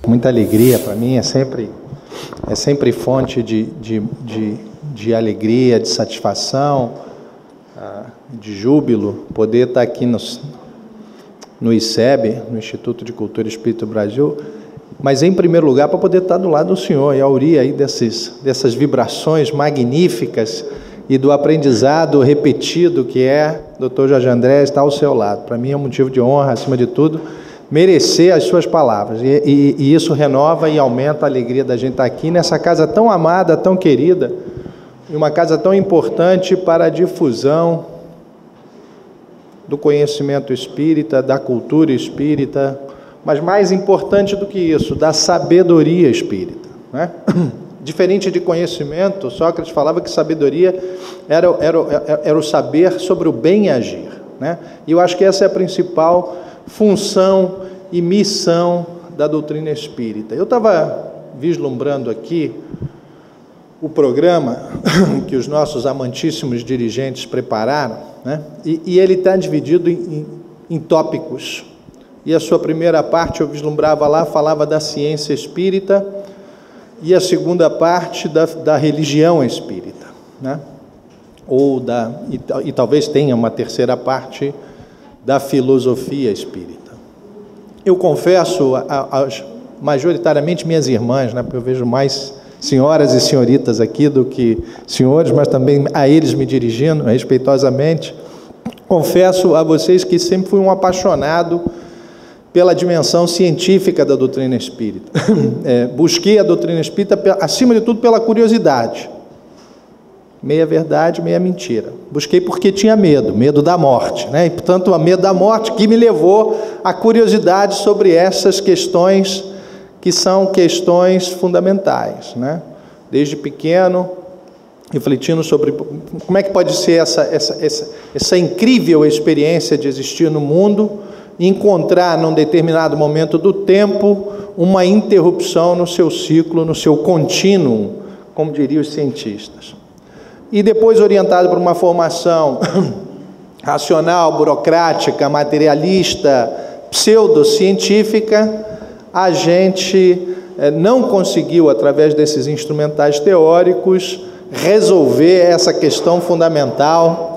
Muita alegria para mim, é sempre fonte de alegria, de satisfação, de júbilo, poder estar aqui no ICEB, no Instituto de Cultura Espírita do Brasil, mas em primeiro lugar para poder estar do lado do Senhor e aurir aí dessas vibrações magníficas e do aprendizado repetido que é Dr. Jorge André estar ao seu lado. Para mim é um motivo de honra, acima de tudo, merecer as suas palavras, e isso renova e aumenta a alegria da gente estar aqui nessa casa tão amada, tão querida, e uma casa tão importante para a difusão do conhecimento espírita, da cultura espírita, mas mais importante do que isso, da sabedoria espírita, né? Diferente de conhecimento, Sócrates falava que sabedoria era o saber sobre o bem agir, né? E eu acho que essa é a principal função e missão da doutrina espírita. Eu estava vislumbrando aqui o programa que os nossos amantíssimos dirigentes prepararam, né? E ele está dividido em tópicos. E a sua primeira parte, eu vislumbrava lá, falava da ciência espírita, e a segunda parte da religião espírita, né? E talvez tenha uma terceira parte da filosofia espírita. Eu confesso, majoritariamente minhas irmãs, né, porque eu vejo mais senhoras e senhoritas aqui do que senhores, mas também a eles me dirigindo respeitosamente, confesso a vocês que sempre fui um apaixonado pela dimensão científica da doutrina espírita. Busquei a doutrina espírita, acima de tudo, pela curiosidade. Meia verdade, meia mentira. Busquei porque tinha medo da morte, né? E, portanto, o medo da morte que me levou à curiosidade sobre essas questões que são questões fundamentais, né? Desde pequeno, refletindo sobre como é que pode ser essa incrível experiência de existir no mundo e encontrar, num determinado momento do tempo, uma interrupção no seu ciclo, no seu contínuo, como diriam os cientistas. E depois, orientado por uma formação racional, burocrática, materialista, pseudocientífica, a gente não conseguiu, através desses instrumentais teóricos, resolver essa questão fundamental,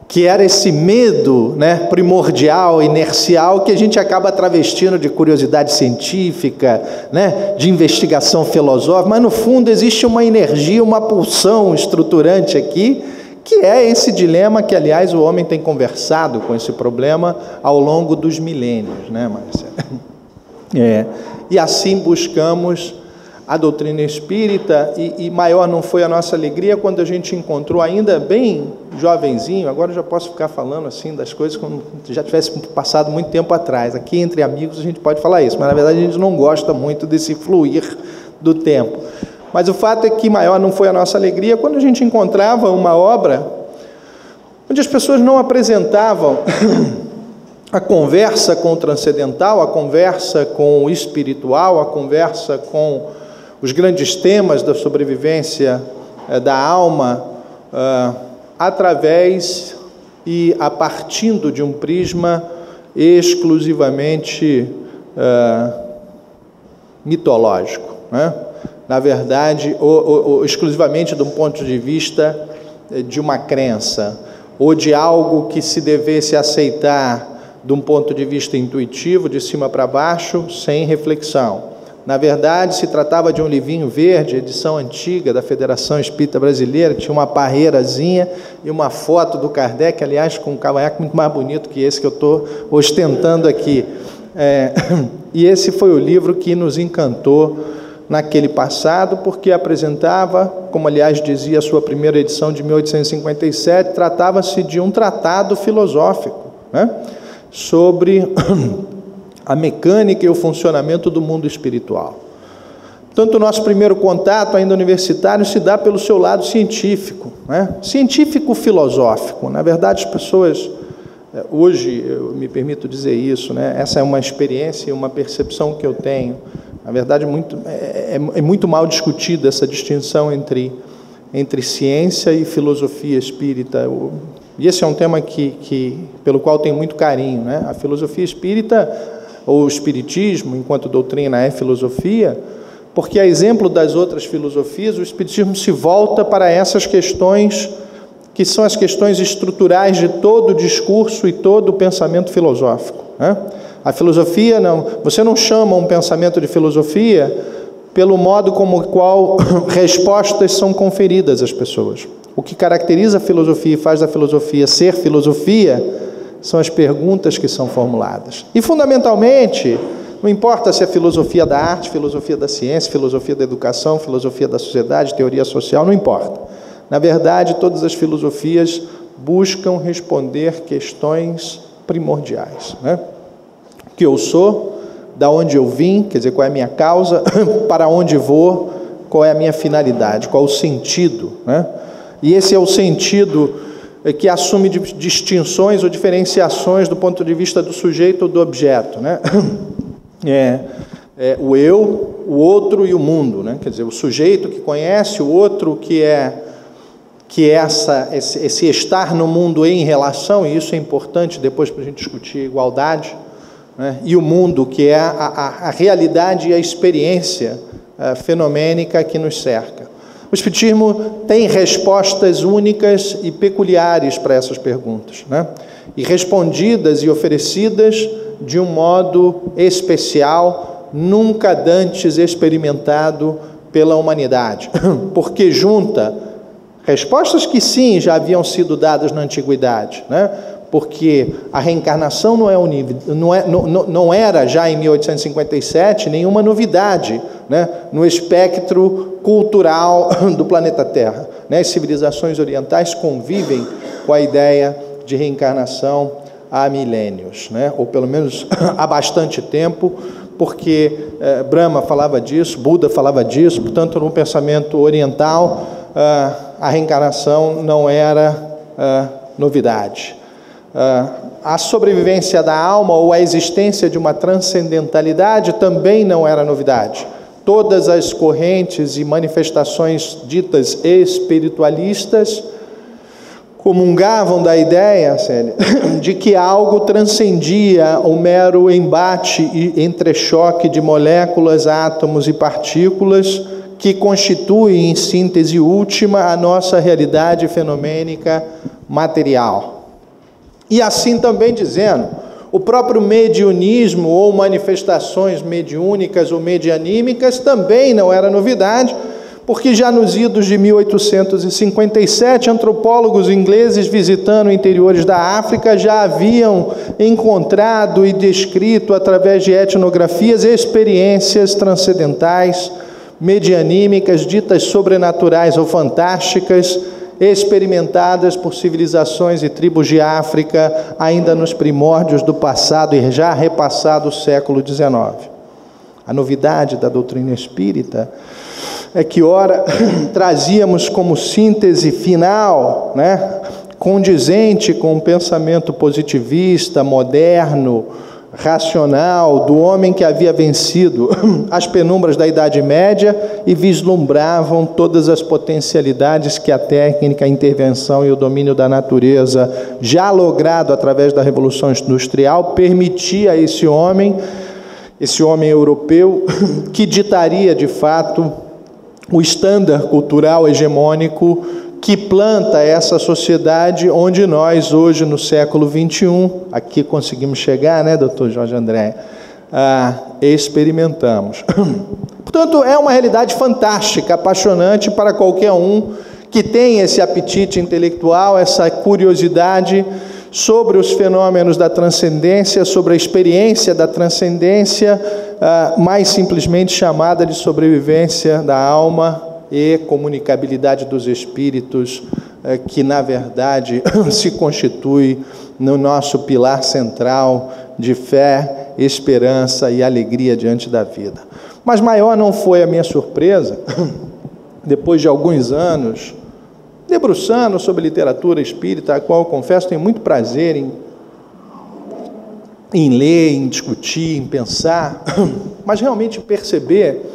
que era esse medo, né, primordial, inercial, que a gente acaba travestindo de curiosidade científica, né, de investigação filosófica, mas no fundo existe uma energia, uma pulsão estruturante aqui, que é esse dilema que, aliás, o homem tem conversado com esse problema ao longo dos milênios, né, Márcia? E assim buscamos a doutrina espírita, e maior não foi a nossa alegria quando a gente encontrou, ainda bem jovenzinho, agora eu já posso ficar falando assim das coisas como se já tivesse passado muito tempo atrás. Aqui entre amigos a gente pode falar isso, mas na verdade a gente não gosta muito desse fluir do tempo. Mas o fato é que maior não foi a nossa alegria quando a gente encontrava uma obra onde as pessoas não apresentavam a conversa com o transcendental, a conversa com o espiritual, a conversa com os grandes temas da sobrevivência da alma, através e a partindo de um prisma exclusivamente mitológico, né? Na verdade, ou exclusivamente de um ponto de vista de uma crença, ou de algo que se devesse aceitar de um ponto de vista intuitivo, de cima para baixo, sem reflexão. Na verdade, se tratava de um livrinho verde, edição antiga da Federação Espírita Brasileira, que tinha uma parreirazinha e uma foto do Kardec, aliás, com um cavanhaque muito mais bonito que esse que eu estou ostentando aqui. E esse foi o livro que nos encantou naquele passado, porque apresentava, como aliás dizia a sua primeira edição de 1857, tratava-se de um tratado filosófico, né, sobre a mecânica e o funcionamento do mundo espiritual. Portanto, o nosso primeiro contato, ainda universitário, se dá pelo seu lado científico, né? Científico-filosófico. Na verdade, as pessoas, hoje, eu me permito dizer isso, né? Essa é uma experiência e uma percepção que eu tenho. Na verdade, é muito mal discutida essa distinção entre ciência e filosofia espírita. E esse é um tema pelo qual tenho muito carinho, né? A filosofia espírita ou o Espiritismo, enquanto doutrina é filosofia, porque, a exemplo das outras filosofias, o Espiritismo se volta para essas questões que são as questões estruturais de todo o discurso e todo o pensamento filosófico, né? A filosofia, você não chama um pensamento de filosofia pelo modo como o qual respostas são conferidas às pessoas. O que caracteriza a filosofia e faz da filosofia ser filosofia são as perguntas que são formuladas. E, fundamentalmente, não importa se é filosofia da arte, filosofia da ciência, filosofia da educação, filosofia da sociedade, teoria social, não importa. Na verdade, todas as filosofias buscam responder questões primordiais, né? O que eu sou, da onde eu vim, quer dizer, qual é a minha causa, para onde vou, qual é a minha finalidade, qual é o sentido, né? E esse é o sentido que assume distinções ou diferenciações do ponto de vista do sujeito ou do objeto, né? O eu, o outro e o mundo, né? Quer dizer, o sujeito que conhece, o outro que é esse estar no mundo em relação, e isso é importante depois para a gente discutir igualdade, né? E o mundo, que é a realidade e a experiência fenomênica que nos cerca. O Espiritismo tem respostas únicas e peculiares para essas perguntas, né? E respondidas e oferecidas de um modo especial, nunca dantes experimentado pela humanidade, porque junta respostas que sim já haviam sido dadas na antiguidade, né? Porque a reencarnação não era já em 1857 nenhuma novidade, né, no espectro cultural do planeta Terra, né? As civilizações orientais convivem com a ideia de reencarnação há milênios, né? Ou pelo menos há bastante tempo, porque Brahma falava disso, Buda falava disso, portanto, no pensamento oriental, a reencarnação não era novidade. A sobrevivência da alma ou a existência de uma transcendentalidade também não era novidade. Todas as correntes e manifestações ditas espiritualistas comungavam da ideia, Célia, de que algo transcendia o mero embate e entrechoque de moléculas, átomos e partículas que constituem, em síntese última, a nossa realidade fenomênica material. E assim também dizendo, o próprio mediunismo ou manifestações mediúnicas ou medianímicas também não era novidade, porque já nos idos de 1857, antropólogos ingleses visitando interiores da África já haviam encontrado e descrito, através de etnografias, experiências transcendentais, medianímicas, ditas sobrenaturais ou fantásticas, experimentadas por civilizações e tribos de África, ainda nos primórdios do passado e já repassado o século XIX. A novidade da doutrina espírita é que, ora, trazíamos como síntese final, né, condizente com o pensamento positivista, moderno, racional, do homem que havia vencido as penumbras da Idade Média e vislumbravam todas as potencialidades que a técnica, a intervenção e o domínio da natureza, já logrado através da Revolução Industrial, permitia a esse homem europeu, que ditaria de fato o estándar cultural hegemônico que planta essa sociedade onde nós, hoje, no século XXI, aqui conseguimos chegar, né, doutor Jorge André, experimentamos. Portanto, é uma realidade fantástica, apaixonante para qualquer um que tem esse apetite intelectual, essa curiosidade sobre os fenômenos da transcendência, sobre a experiência da transcendência, mais simplesmente chamada de sobrevivência da alma e comunicabilidade dos espíritos, que na verdade se constitui no nosso pilar central de fé, esperança e alegria diante da vida. Mas maior não foi a minha surpresa, depois de alguns anos debruçando sobre literatura espírita, a qual eu confesso tenho muito prazer em ler, em discutir, em pensar, mas realmente perceber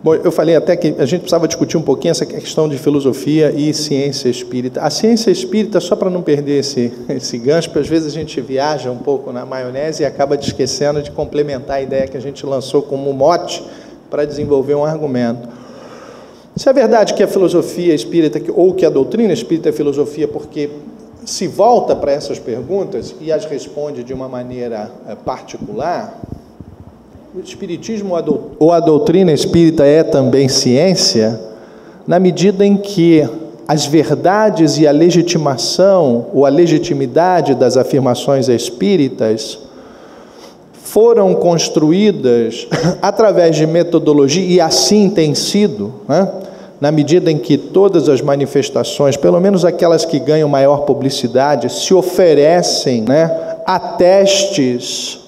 Bom, eu falei até que a gente precisava discutir um pouquinho essa questão de filosofia e ciência espírita. A ciência espírita, só para não perder esse gancho, porque às vezes a gente viaja um pouco na maionese e acaba esquecendo de complementar a ideia que a gente lançou como mote para desenvolver um argumento. Se é verdade que a filosofia espírita, ou que a doutrina espírita é filosofia, porque se volta para essas perguntas e as responde de uma maneira particular, o espiritismo ou a doutrina espírita é também ciência, na medida em que as verdades e a legitimação ou a legitimidade das afirmações espíritas foram construídas através de metodologia, e assim tem sido, né? Na medida em que todas as manifestações, pelo menos aquelas que ganham maior publicidade, se oferecem, né, a testes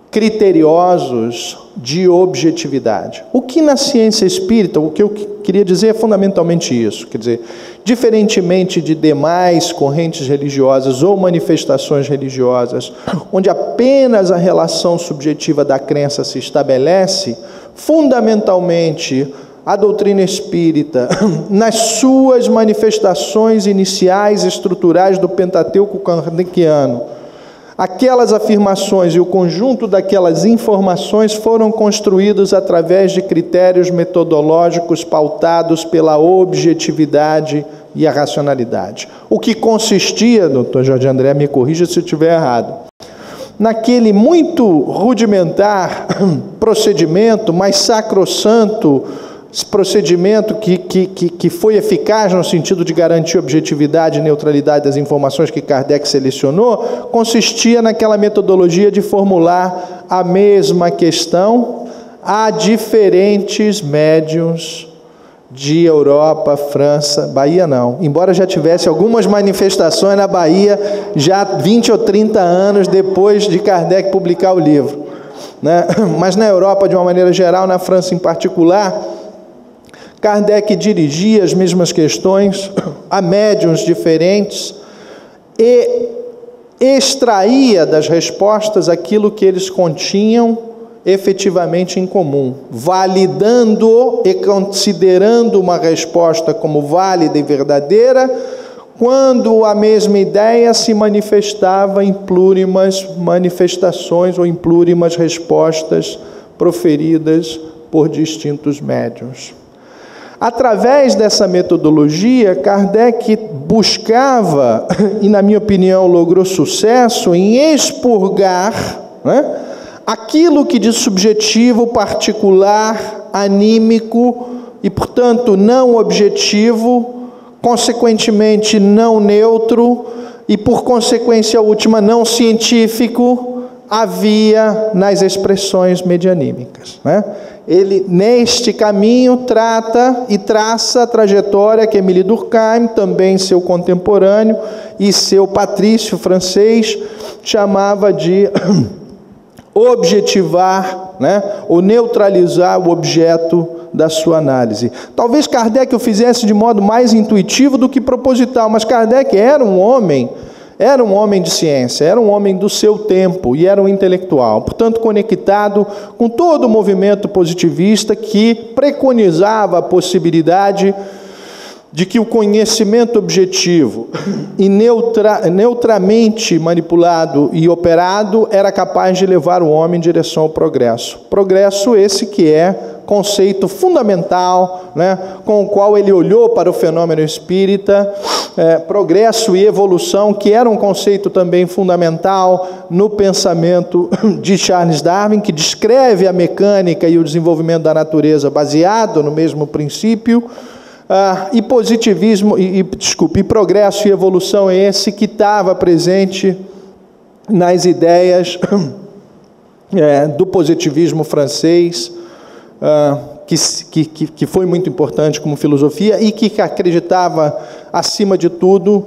criteriosos de objetividade. O que na ciência espírita, o que eu queria dizer é fundamentalmente isso, quer dizer, diferentemente de demais correntes religiosas ou manifestações religiosas, onde apenas a relação subjetiva da crença se estabelece, fundamentalmente a doutrina espírita, nas suas manifestações iniciais estruturais do Pentateuco kardeciano, aquelas afirmações e o conjunto daquelas informações foram construídos através de critérios metodológicos pautados pela objetividade e a racionalidade. O que consistia, doutor Jorge André, me corrija se eu estiver errado, naquele muito rudimentar procedimento, mas sacrossanto procedimento que foi eficaz no sentido de garantir objetividade e neutralidade das informações que Kardec selecionou, consistia naquela metodologia de formular a mesma questão a diferentes médiuns de Europa, França, Bahia não. Embora já tivesse algumas manifestações na Bahia, já 20 ou 30 anos depois de Kardec publicar o livro, né? Mas na Europa, de uma maneira geral, na França em particular, Kardec dirigia as mesmas questões a médiuns diferentes e extraía das respostas aquilo que eles continham efetivamente em comum, validando e considerando uma resposta como válida e verdadeira, quando a mesma ideia se manifestava em plurimas manifestações ou em plurimas respostas proferidas por distintos médiuns. Através dessa metodologia, Kardec buscava, e na minha opinião logrou sucesso, em expurgar, né, aquilo que de subjetivo, particular, anímico e, portanto, não objetivo, consequentemente não neutro e, por consequência última, não científico, havia nas expressões medianímicas, né? Ele, neste caminho, trata e traça a trajetória que Émile Durkheim, também seu contemporâneo, e seu patrício francês, chamava de objetivar, né, ou neutralizar o objeto da sua análise. Talvez Kardec o fizesse de modo mais intuitivo do que proposital, mas Kardec era um homem de ciência, era um homem do seu tempo e era um intelectual, portanto conectado com todo o movimento positivista que preconizava a possibilidade de que o conhecimento objetivo e neutramente manipulado e operado era capaz de levar o homem em direção ao progresso. Progresso esse que é conceito fundamental, né, com o qual ele olhou para o fenômeno espírita, progresso e evolução, que era um conceito também fundamental no pensamento de Charles Darwin, que descreve a mecânica e o desenvolvimento da natureza baseado no mesmo princípio. E positivismo, e progresso e evolução é esse que estava presente nas ideias do positivismo francês, que foi muito importante como filosofia e que acreditava, acima de tudo,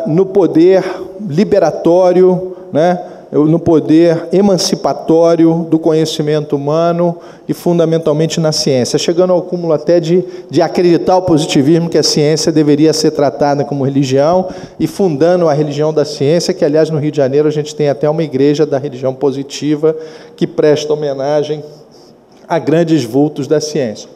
no poder liberatório, né, no poder emancipatório do conhecimento humano e fundamentalmente na ciência, chegando ao cúmulo até de acreditar o positivismo, que a ciência deveria ser tratada como religião, e fundando a religião da ciência, que aliás no Rio de Janeiro a gente tem até uma igreja da religião positiva que presta homenagem a grandes vultos da ciência.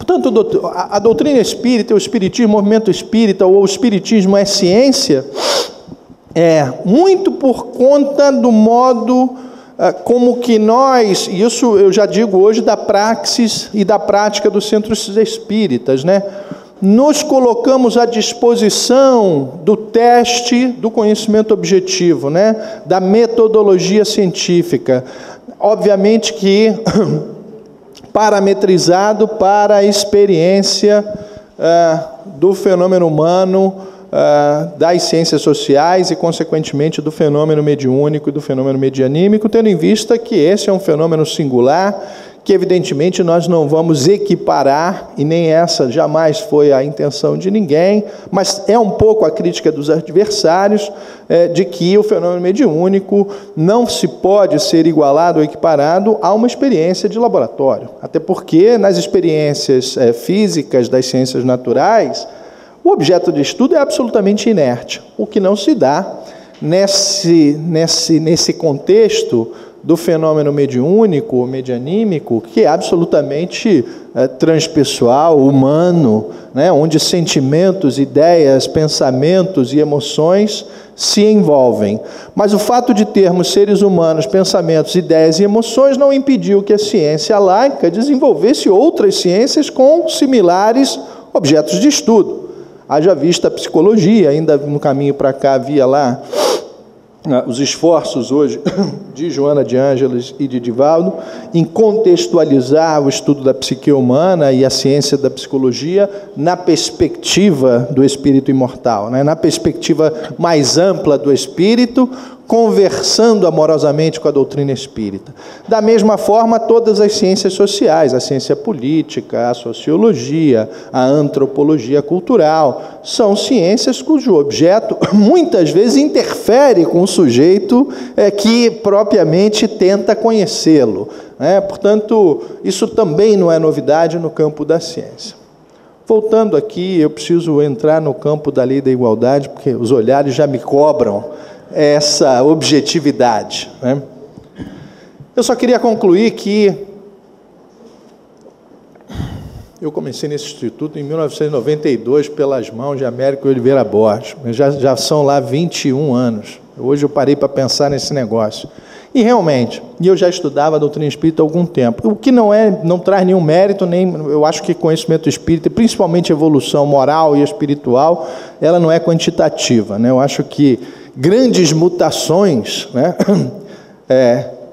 Portanto, a doutrina espírita, o espiritismo, o movimento espírita, ou o espiritismo é ciência, muito por conta do modo como que nós, e isso eu já digo hoje da praxis e da prática dos centros espíritas, né? Nos colocamos à disposição do teste do conhecimento objetivo, né? Da metodologia científica. Obviamente que parametrizado para a experiência do fenômeno humano, das ciências sociais e, consequentemente, do fenômeno mediúnico e do fenômeno medianímico, tendo em vista que esse é um fenômeno singular, que, evidentemente, nós não vamos equiparar, e nem essa jamais foi a intenção de ninguém, mas é um pouco a crítica dos adversários, de que o fenômeno mediúnico não se pode ser igualado ou equiparado a uma experiência de laboratório. Até porque, nas experiências físicas das ciências naturais, o objeto de estudo é absolutamente inerte, o que não se dá nesse contexto do fenômeno mediúnico ou medianímico, que é absolutamente transpessoal, humano, né, onde sentimentos, ideias, pensamentos e emoções se envolvem. Mas o fato de termos seres humanos, pensamentos, ideias e emoções não impediu que a ciência laica desenvolvesse outras ciências com similares objetos de estudo. Haja vista a psicologia, ainda no caminho para cá havia lá os esforços hoje de Joana de Ângeles e de Divaldo em contextualizar o estudo da psique humana e a ciência da psicologia na perspectiva do espírito imortal, né? Na perspectiva mais ampla do espírito, conversando amorosamente com a doutrina espírita. Da mesma forma, todas as ciências sociais, a ciência política, a sociologia, a antropologia cultural, são ciências cujo objeto muitas vezes interfere com o sujeito que propriamente tenta conhecê-lo, né? Portanto, isso também não é novidade no campo da ciência. Voltando aqui, eu preciso entrar no campo da lei da igualdade, porque os olhares já me cobram essa objetividade, né? Eu só queria concluir que eu comecei nesse instituto em 1992 pelas mãos de Américo Oliveira Borges. Já são lá 21 anos. Hoje eu parei para pensar nesse negócio. E realmente, eu já estudava a doutrina espírita há algum tempo. O que não traz nenhum mérito, nem eu acho que conhecimento espírita, principalmente evolução moral e espiritual, ela não é quantitativa, né? Eu acho que grandes mutações, né,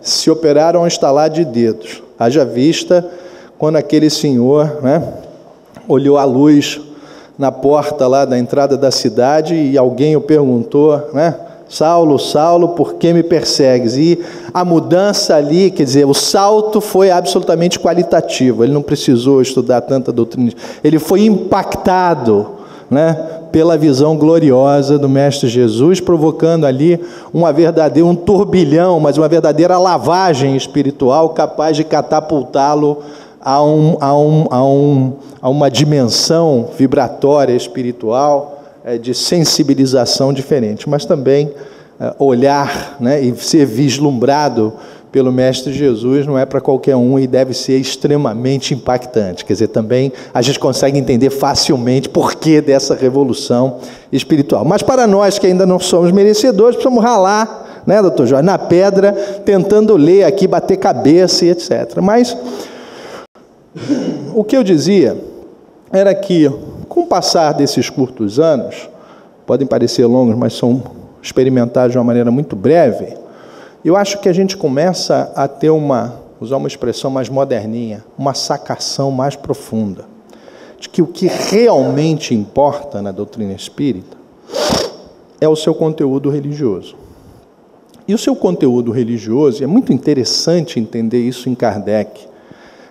se operaram ao estalar de dedos. Haja vista quando aquele senhor, né, olhou a luz na porta lá da entrada da cidade e alguém o perguntou, né, Saulo, Saulo, por que me persegues? E a mudança ali, quer dizer, o salto foi absolutamente qualitativo. Ele não precisou estudar tanta doutrina. Ele foi impactado, né, pela visão gloriosa do Mestre Jesus, provocando ali um turbilhão, mas uma verdadeira lavagem espiritual capaz de catapultá-lo a uma dimensão vibratória espiritual, de sensibilização diferente, mas também olhar, né, e ser vislumbrado pelo Mestre Jesus não é para qualquer um e deve ser extremamente impactante. Quer dizer, também a gente consegue entender facilmente por que dessa revolução espiritual. Mas para nós que ainda não somos merecedores, precisamos ralar, né, doutor Jorge, na pedra, tentando ler aqui, bater cabeça e etc. Mas o que eu dizia era que, com o passar desses curtos anos, podem parecer longos, mas são experimentados de uma maneira muito breve, eu acho que a gente começa a ter usar uma expressão mais moderninha, uma sacação mais profunda, de que o que realmente importa na doutrina espírita é o seu conteúdo religioso. E o seu conteúdo religioso, é muito interessante entender isso em Kardec.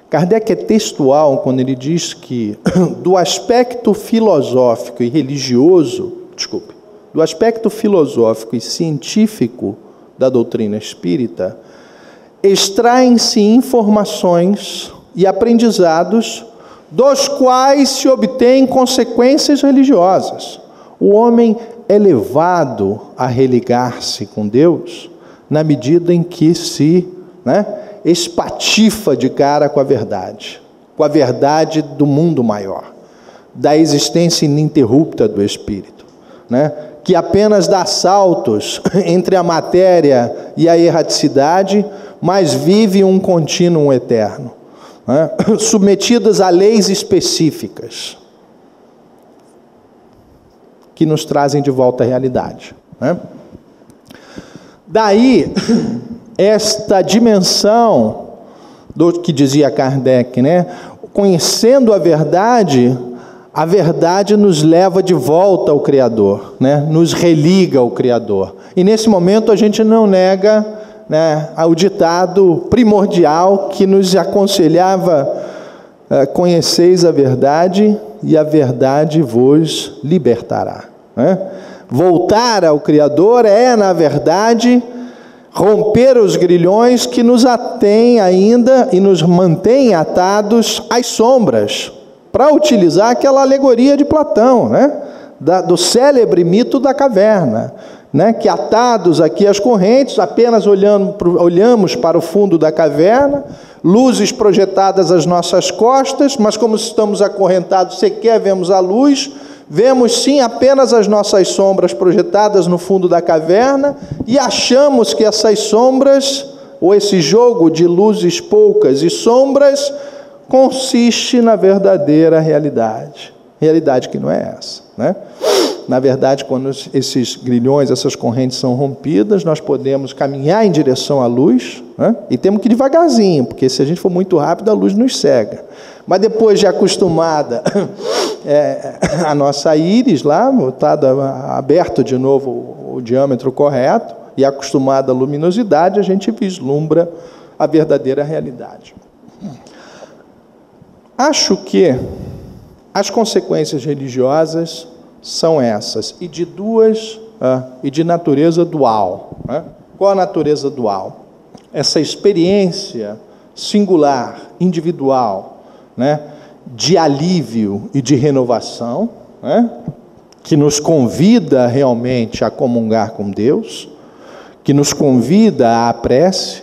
Kardec é textual quando ele diz que do aspecto filosófico e científico da doutrina espírita, extraem-se informações e aprendizados dos quais se obtêm consequências religiosas. O homem é levado a religar-se com Deus na medida em que se, né, espatifa de cara com a verdade. com a verdade do mundo maior, da existência ininterrupta do Espírito, né? Que apenas dá saltos entre a matéria e a erraticidade, mas vive um contínuo eterno, né? Submetidas a leis específicas, que nos trazem de volta à realidade, né? Daí, esta dimensão do que dizia Kardec, né? Conhecendo a verdade nos leva de volta ao Criador, né? Nos religa ao Criador. E nesse momento a gente não nega, né, ao ditado primordial que nos aconselhava: conheceis a verdade e a verdade vos libertará, né? Voltar ao Criador é, na verdade, romper os grilhões que nos atêm ainda e nos mantêm atados às sombras, para utilizar aquela alegoria de Platão, né? Do célebre mito da caverna, né? Que atados aqui às correntes, apenas olhamos para o fundo da caverna, luzes projetadas às nossas costas, mas como estamos acorrentados, sequer vemos a luz, vemos sim apenas as nossas sombras projetadas no fundo da caverna, e achamos que essas sombras, ou esse jogo de luzes poucas e sombras, consiste na verdadeira realidade que não é essa, né? Na verdade, quando esses grilhões, essas correntes são rompidas, nós podemos caminhar em direção à luz, né? E temos que ir devagarzinho, porque se a gente for muito rápido, a luz nos cega. Mas depois de acostumada a nossa íris lá, aberto de novo o diâmetro correto, e acostumada à luminosidade, a gente vislumbra a verdadeira realidade. Acho que as consequências religiosas são essas, e de natureza dual, né? Qual a natureza dual? Essa experiência singular, individual, né, de alívio e de renovação, né, que nos convida realmente a comungar com Deus, que nos convida à prece,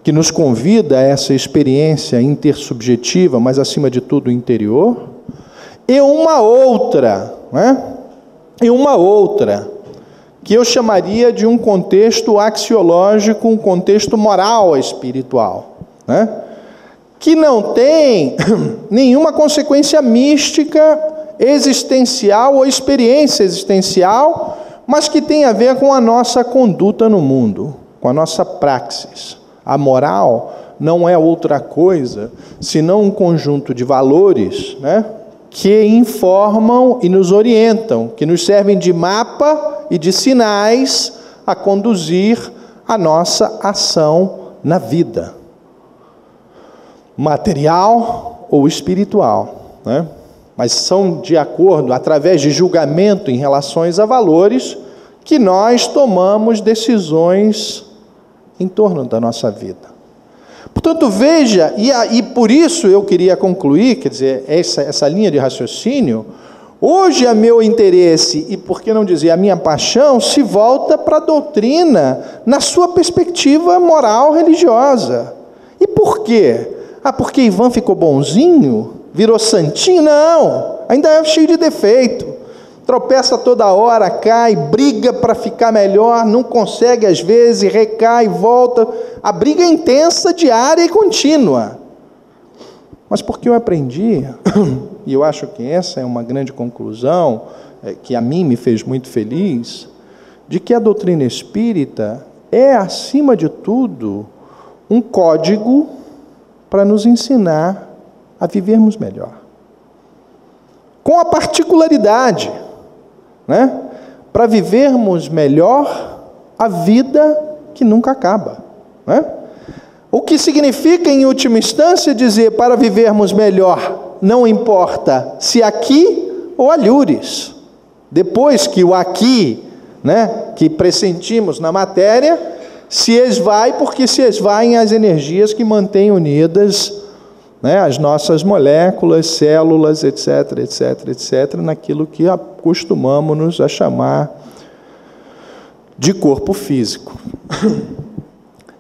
que nos convida a essa experiência intersubjetiva, mas acima de tudo interior, e uma outra, né? E uma outra, que eu chamaria de um contexto axiológico, um contexto moral espiritual, né? Que não tem nenhuma consequência mística, existencial ou experiência existencial, mas que tem a ver com a nossa conduta no mundo, com a nossa praxis. A moral não é outra coisa senão um conjunto de valores, né, que informam e nos orientam, que nos servem de mapa e de sinais a conduzir a nossa ação na vida, material ou espiritual, né? Mas são de acordo, através de julgamento em relação a valores, que nós tomamos decisões em torno da nossa vida. Portanto, veja, e por isso eu queria concluir, quer dizer, essa linha de raciocínio, hoje é meu interesse, e por que não dizer a minha paixão, se volta para a doutrina, na sua perspectiva moral religiosa. E por quê? Porque Ivan ficou bonzinho? Virou santinho? Não, ainda é cheio de defeito. Tropeça toda hora, cai, briga para ficar melhor, não consegue às vezes, recai, volta. A briga é intensa, diária e contínua. Mas porque eu aprendi, e eu acho que essa é uma grande conclusão, que a mim me fez muito feliz, de que a doutrina espírita é, acima de tudo, um código para nos ensinar a vivermos melhor. Com a particularidade, né, para vivermos melhor a vida que nunca acaba, né? O que significa, em última instância, dizer para vivermos melhor, não importa se aqui ou alhures. Depois que o aqui, né, que pressentimos na matéria, se esvai, porque se esvaem as energias que mantêm unidas, né, as nossas moléculas, células, etc., etc., etc., naquilo que acostumamos a chamar de corpo físico.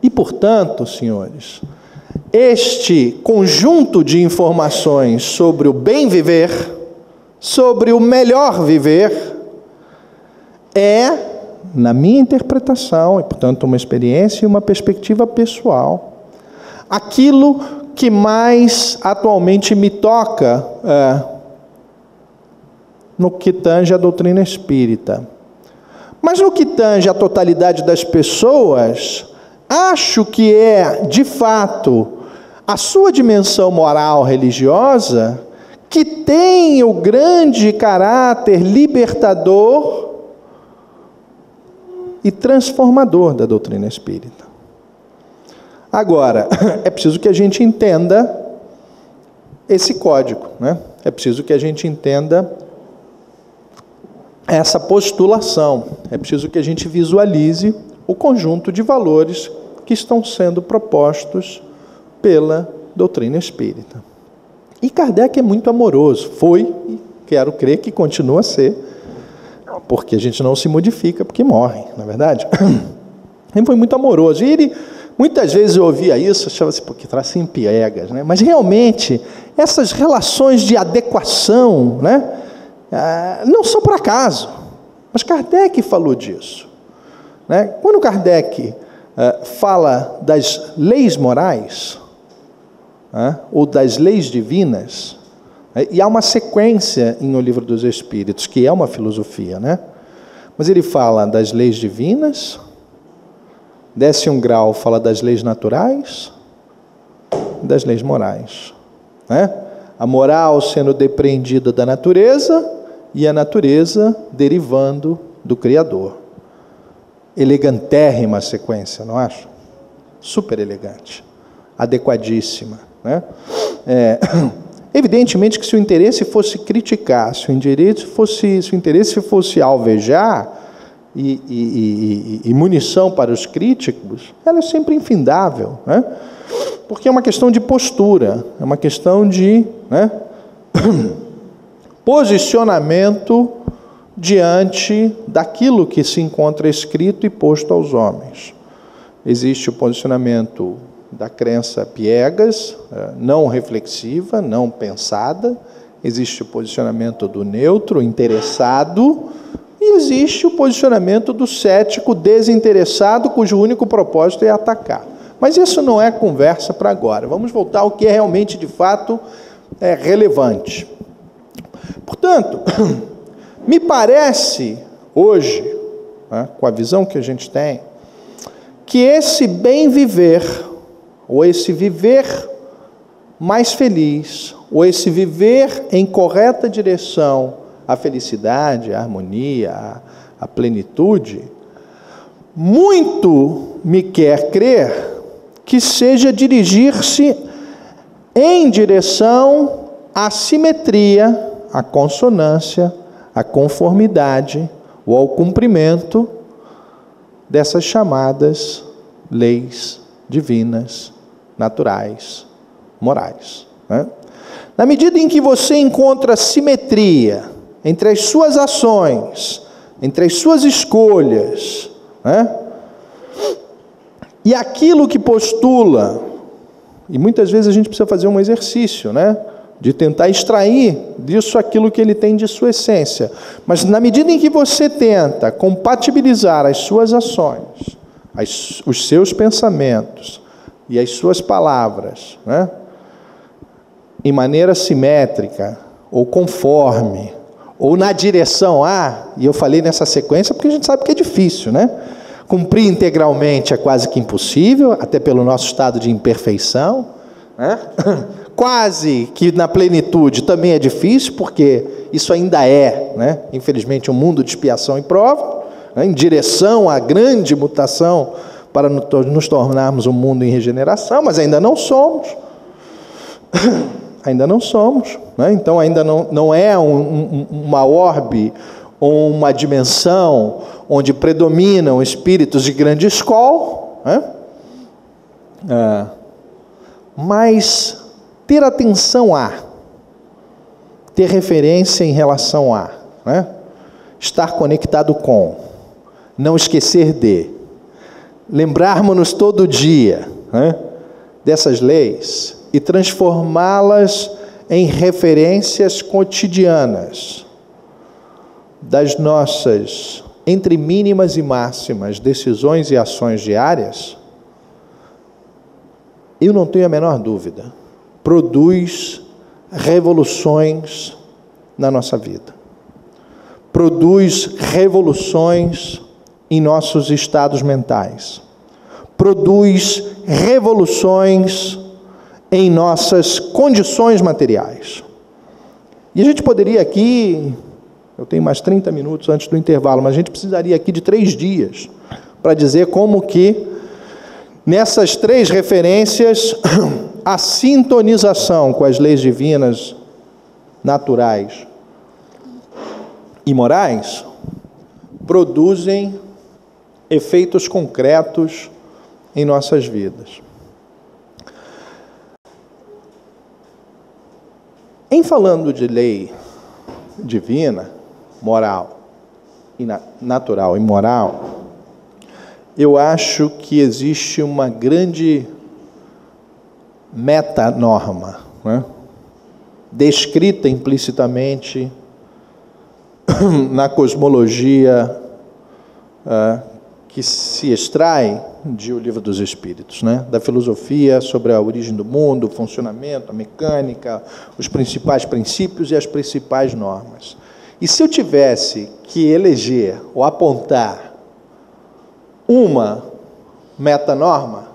E, portanto, senhores, este conjunto de informações sobre o bem viver, sobre o melhor viver, é, na minha interpretação, e portanto uma experiência e uma perspectiva pessoal, aquilo que mais atualmente me toca no que tange a doutrina espírita. Mas no que tange a totalidade das pessoas, acho que é, de fato, a sua dimensão moral religiosa que tem o grande caráter libertador e transformador da doutrina espírita. Agora, é preciso que a gente entenda esse código, né? É preciso que a gente entenda essa postulação, é preciso que a gente visualize o conjunto de valores que estão sendo propostos pela doutrina espírita. E Kardec é muito amoroso, foi, e quero crer que continua a ser, porque a gente não se modifica porque morre, não é verdade? Ele foi muito amoroso, e ele, muitas vezes eu ouvia isso, achava assim, porque trazem piegas, né? Mas realmente, essas relações de adequação, né? Não são por acaso, mas Kardec falou disso, né? Quando Kardec fala das leis morais, ou das leis divinas, e há uma sequência em O Livro dos Espíritos, que é uma filosofia, né? Mas ele fala das leis divinas, desce um grau, fala das leis naturais, das leis morais, né? A moral sendo depreendida da natureza e a natureza derivando do Criador. Elegantérrima sequência, não acha? Super elegante, adequadíssima, né? Evidentemente que se o interesse fosse criticar, se o interesse fosse alvejar e munição para os críticos, ela é sempre infindável, né? Porque é uma questão de postura, é uma questão de, né, posicionamento diante daquilo que se encontra escrito e posto aos homens. Existe o posicionamento da crença piegas, não reflexiva, não pensada. Existe o posicionamento do neutro, interessado, e existe o posicionamento do cético desinteressado, cujo único propósito é atacar. Mas isso não é conversa para agora. Vamos voltar ao que é realmente, de fato, relevante. Portanto, me parece, hoje, né, com a visão que a gente tem, que esse bem viver, ou esse viver mais feliz, ou esse viver em correta direção à felicidade, à harmonia, à plenitude, muito me quer crer que seja dirigir-se em direção à simetria, à consonância, à conformidade ou ao cumprimento dessas chamadas leis divinas, naturais, morais, né? Na medida em que você encontra simetria entre as suas ações, entre as suas escolhas, né, e aquilo que postula, e muitas vezes a gente precisa fazer um exercício, né, de tentar extrair disso aquilo que ele tem de sua essência, mas na medida em que você tenta compatibilizar as suas ações, os seus pensamentos e as suas palavras, né, em maneira simétrica, ou conforme, ou na direção A, e eu falei nessa sequência porque a gente sabe que é difícil, né? Cumprir integralmente é quase que impossível, até pelo nosso estado de imperfeição, né? Quase que na plenitude também é difícil, porque isso ainda é, né, infelizmente, um mundo de expiação e prova, né, em direção à grande mutação para nos tornarmos um mundo em regeneração, mas ainda não somos. Ainda não somos, né? Então ainda não é uma orbe ou uma dimensão onde predominam espíritos de grande escola, né? Mas ter atenção a, ter referência em relação a, né? Estar conectado com, não esquecer de, lembrarmos-nos todo dia, né, dessas leis e transformá-las em referências cotidianas das nossas, entre mínimas e máximas, decisões e ações diárias, eu não tenho a menor dúvida, produz revoluções na nossa vida. Produz revoluções em nossos estados mentais. Produz revoluções em nossas condições materiais. E a gente poderia aqui, eu tenho mais 30 minutos antes do intervalo, mas a gente precisaria aqui de 3 dias para dizer como que, nessas 3 referências, a sintonização com as leis divinas, naturais e morais, produzem efeitos concretos em nossas vidas. Em falando de lei divina, moral, e natural e moral, eu acho que existe uma grande metanorma, né, descrita implicitamente na cosmologia que se extrai de O Livro dos Espíritos, né? Da filosofia sobre a origem do mundo, o funcionamento, a mecânica, os principais princípios e as principais normas. E se eu tivesse que eleger ou apontar uma metanorma,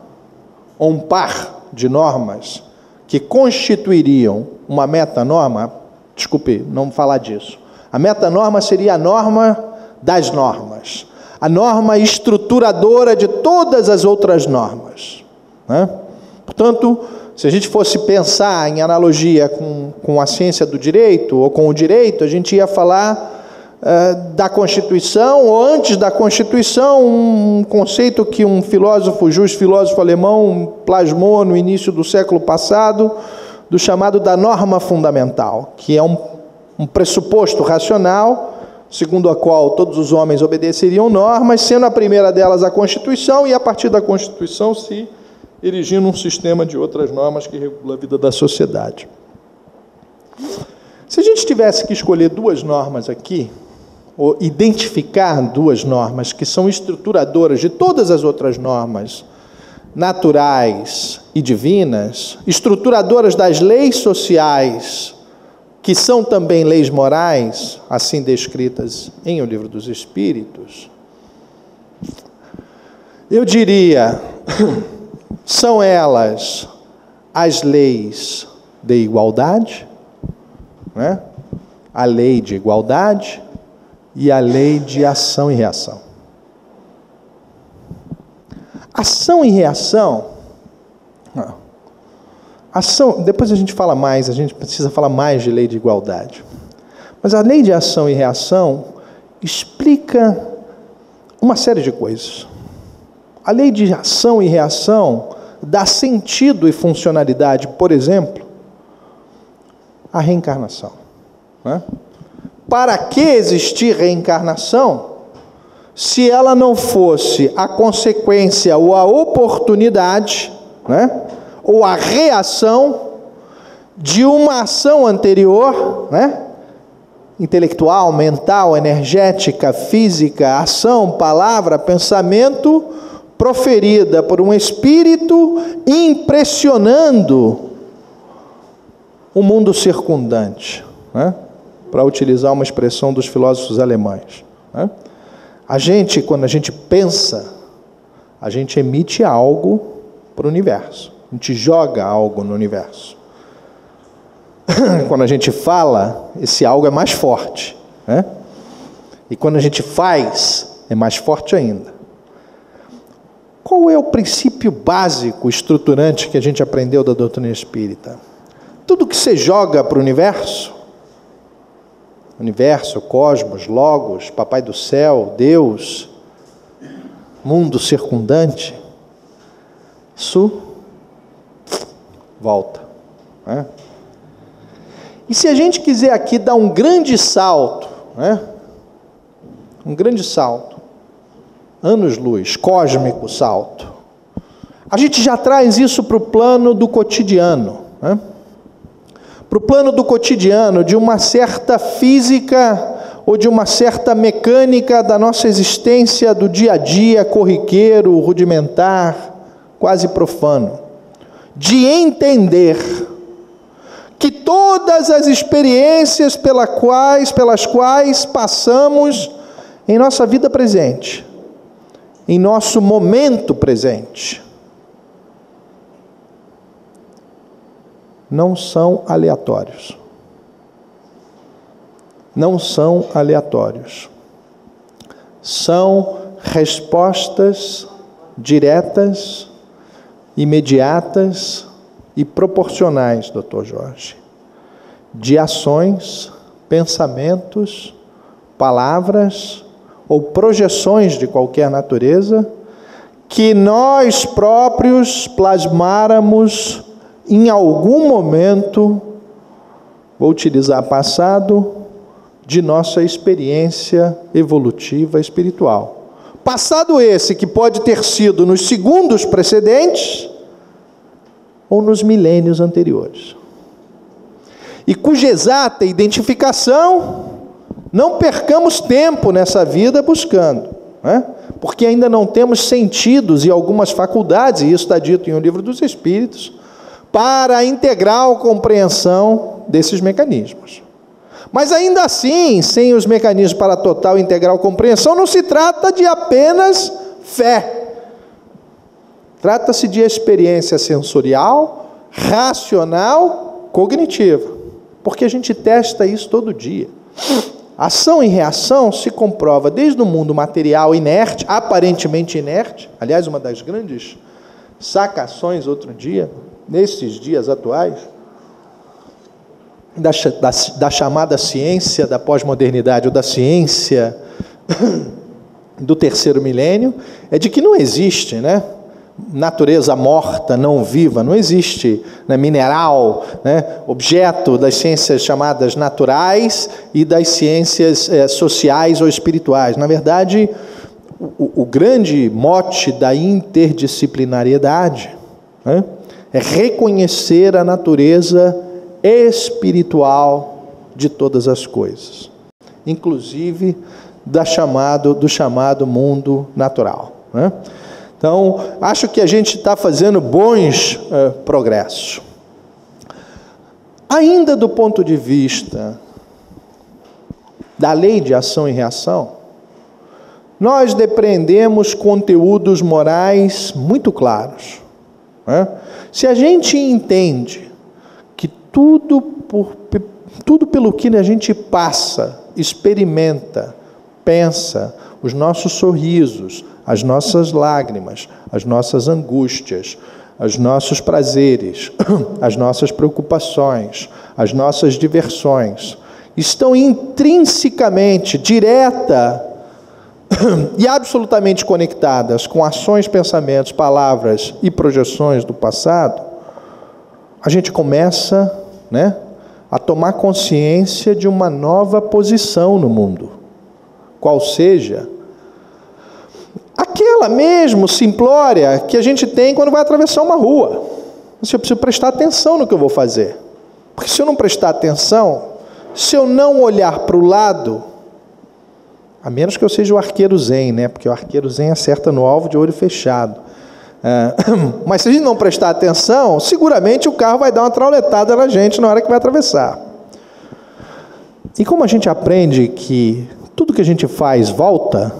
ou um par de normas que constituiriam uma metanorma, desculpe, não vou falar disso. A metanorma seria a norma das normas, a norma estruturadora de todas as outras normas, né? Portanto, se a gente fosse pensar em analogia com a ciência do direito, ou com o direito, a gente ia falar da Constituição, ou antes da Constituição, um conceito que um filósofo, justo filósofo alemão, plasmou no início do século passado, do chamado da norma fundamental, que é um pressuposto racional, segundo a qual todos os homens obedeceriam normas, sendo a primeira delas a Constituição, e a partir da Constituição se erigindo um sistema de outras normas que regula a vida da sociedade. Se a gente tivesse que escolher 2 normas aqui, ou identificar 2 normas que são estruturadoras de todas as outras normas naturais e divinas, estruturadoras das leis sociais, que são também leis morais, assim descritas em O Livro dos Espíritos, eu diria, são elas as leis de igualdade, né? A lei de igualdade e a lei de ação e reação. Ação e reação, depois a gente fala mais, a gente precisa falar mais de lei de igualdade. Mas a lei de ação e reação explica uma série de coisas. A lei de ação e reação dá sentido e funcionalidade, por exemplo, à reencarnação, né? Para que existir reencarnação, se ela não fosse a consequência ou a oportunidade, né, ou a reação de uma ação anterior, né, intelectual, mental, energética, física, ação, palavra, pensamento, proferida por um espírito, impressionando o mundo circundante, né? Para utilizar uma expressão dos filósofos alemães, né? A gente, quando a gente pensa, a gente emite algo para o universo, a gente joga algo no universo. Quando a gente fala, esse algo é mais forte, né? E quando a gente faz, é mais forte ainda. Qual é o princípio básico, estruturante que a gente aprendeu da doutrina espírita? Tudo que você joga para o universo, cosmos, logos, papai do céu, Deus, mundo circundante, isso volta, né? E se a gente quiser aqui dar um grande salto, né? Um grande salto, anos-luz, cósmico salto, A gente já traz isso para o plano do cotidiano, né? Para o plano do cotidiano, de uma certa física ou de uma certa mecânica da nossa existência do dia a dia, corriqueiro, rudimentar, quase profano. De entender que todas as experiências pelas quais passamos em nossa vida presente, em nosso momento presente, não são aleatórios. Não são aleatórios. São respostas diretas, imediatas e proporcionais, Dr. Jorge, de ações, pensamentos, palavras ou projeções de qualquer natureza que nós próprios plasmáramos em algum momento, vou utilizar passado, de nossa experiência evolutiva espiritual. Passado esse que pode ter sido nos segundos precedentes ou nos milênios anteriores. E cuja exata identificação não percamos tempo nessa vida buscando, né? Porque ainda não temos sentidos e algumas faculdades, e isso está dito em O Livro dos Espíritos, para a integral compreensão desses mecanismos. Mas ainda assim, sem os mecanismos para a total e integral compreensão, não se trata de apenas fé. Trata-se de experiência sensorial, racional, cognitiva. Porque a gente testa isso todo dia. Ação e reação se comprova desde o mundo material inerte, aparentemente inerte. Aliás, uma das grandes sacações outro dia, nesses dias atuais, da chamada ciência da pós-modernidade, ou da ciência do terceiro milênio, é de que não existe, né, natureza morta, não viva, não existe, né, mineral, né, objeto das ciências chamadas naturais e das ciências sociais ou espirituais. Na verdade, o grande mote da interdisciplinariedade, né, é reconhecer a natureza espiritual de todas as coisas, inclusive do chamado mundo natural, né? Então, acho que a gente está fazendo bons progressos. Ainda do ponto de vista da lei de ação e reação, nós depreendemos conteúdos morais muito claros, né? Se a gente entende que tudo pelo que a gente passa, experimenta, pensa, os nossos sorrisos, as nossas lágrimas, as nossas angústias, os nossos prazeres, as nossas preocupações, as nossas diversões, estão intrinsecamente, direta e absolutamente conectadas com ações, pensamentos, palavras e projeções do passado, a gente começa, né, a tomar consciência de uma nova posição no mundo, qual seja aquela mesmo simplória que a gente tem quando vai atravessar uma rua. Eu preciso prestar atenção no que eu vou fazer, porque se eu não prestar atenção, se eu não olhar para o lado, a menos que eu seja o arqueiro zen, né? Porque o arqueiro zen acerta no alvo de olho fechado. Mas se a gente não prestar atenção, seguramente o carro vai dar uma trauletada na gente na hora que vai atravessar. E como a gente aprende que tudo que a gente faz volta,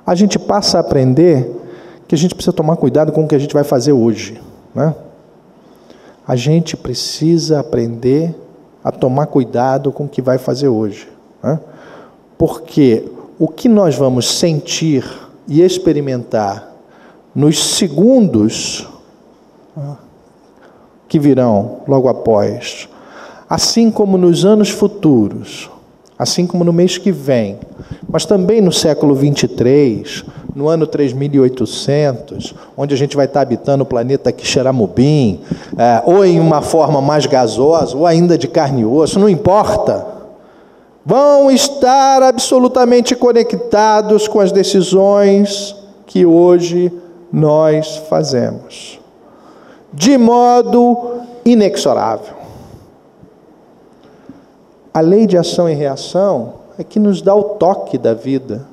a gente passa a aprender que a gente precisa tomar cuidado com o que a gente vai fazer hoje, né? A gente precisa aprender a tomar cuidado com o que vai fazer hoje, né? Porque o que nós vamos sentir e experimentar nos segundos que virão logo após, assim como nos anos futuros, assim como no mês que vem, mas também no século 23, no ano 3800, onde a gente vai estar habitando o planeta Quixeramobim, ou em uma forma mais gasosa, ou ainda de carne e osso, não importa, vão estar absolutamente conectados com as decisões que hoje nós fazemos, de modo inexorável. A lei de ação e reação é que nos dá o toque da vida.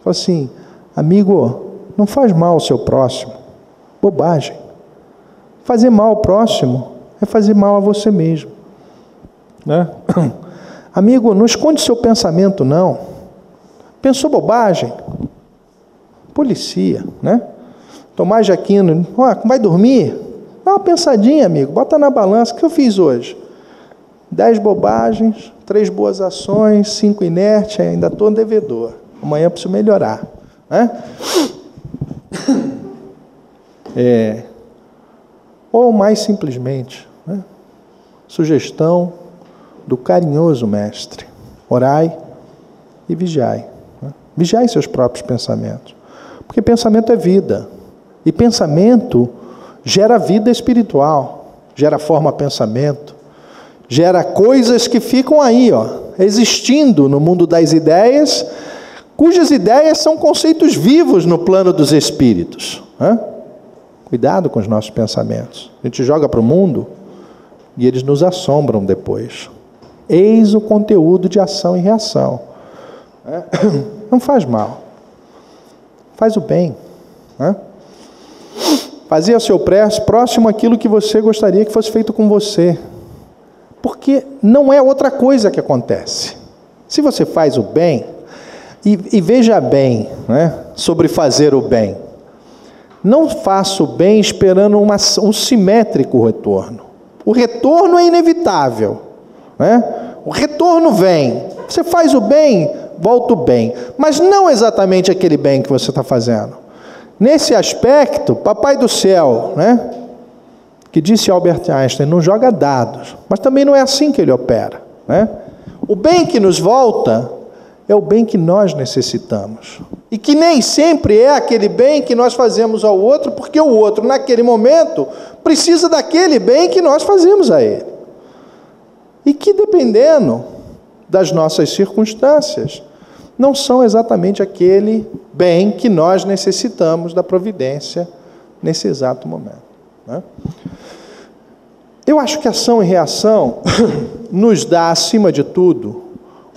Fala assim, amigo, não faz mal ao seu próximo. Bobagem. Fazer mal ao próximo é fazer mal a você mesmo, né? Amigo, não esconde seu pensamento, não. Pensou bobagem? Policia, né? Tomás de Aquino, vai dormir? Dá uma pensadinha, amigo, bota na balança. O que eu fiz hoje? 10 bobagens, 3 boas ações, 5 inerte, ainda estou um devedor. Amanhã eu preciso melhorar, né? Ou mais simplesmente, né? Sugestão do carinhoso mestre: orai e vigiai, né? Vigiai seus próprios pensamentos, porque pensamento é vida, e pensamento gera vida espiritual, gera forma-pensamento, gera coisas que ficam aí, existindo no mundo das ideias, cujas ideias são conceitos vivos no plano dos espíritos, né? Cuidado com os nossos pensamentos. A gente joga para o mundo e eles nos assombram depois. Eis o conteúdo de ação e reação. Não faz mal. Faz o bem, né? Fazer ao seu próximo aquilo que você gostaria que fosse feito com você. Porque não é outra coisa que acontece. Se você faz o bem, e veja bem, né, sobre fazer o bem. Não faça o bem esperando um simétrico retorno. O retorno é inevitável, né? O retorno vem. Você faz o bem, volta o bem. Mas não exatamente aquele bem que você está fazendo. Nesse aspecto, Papai do Céu, né, que disse Albert Einstein, não joga dados. Mas também não é assim que ele opera, né? O bem que nos volta é o bem que nós necessitamos. E que nem sempre é aquele bem que nós fazemos ao outro, porque o outro, naquele momento, precisa daquele bem que nós fazemos a ele. E que, dependendo das nossas circunstâncias, não são exatamente aquele bem que nós necessitamos da providência nesse exato momento, né? Eu acho que ação e reação nos dá, acima de tudo,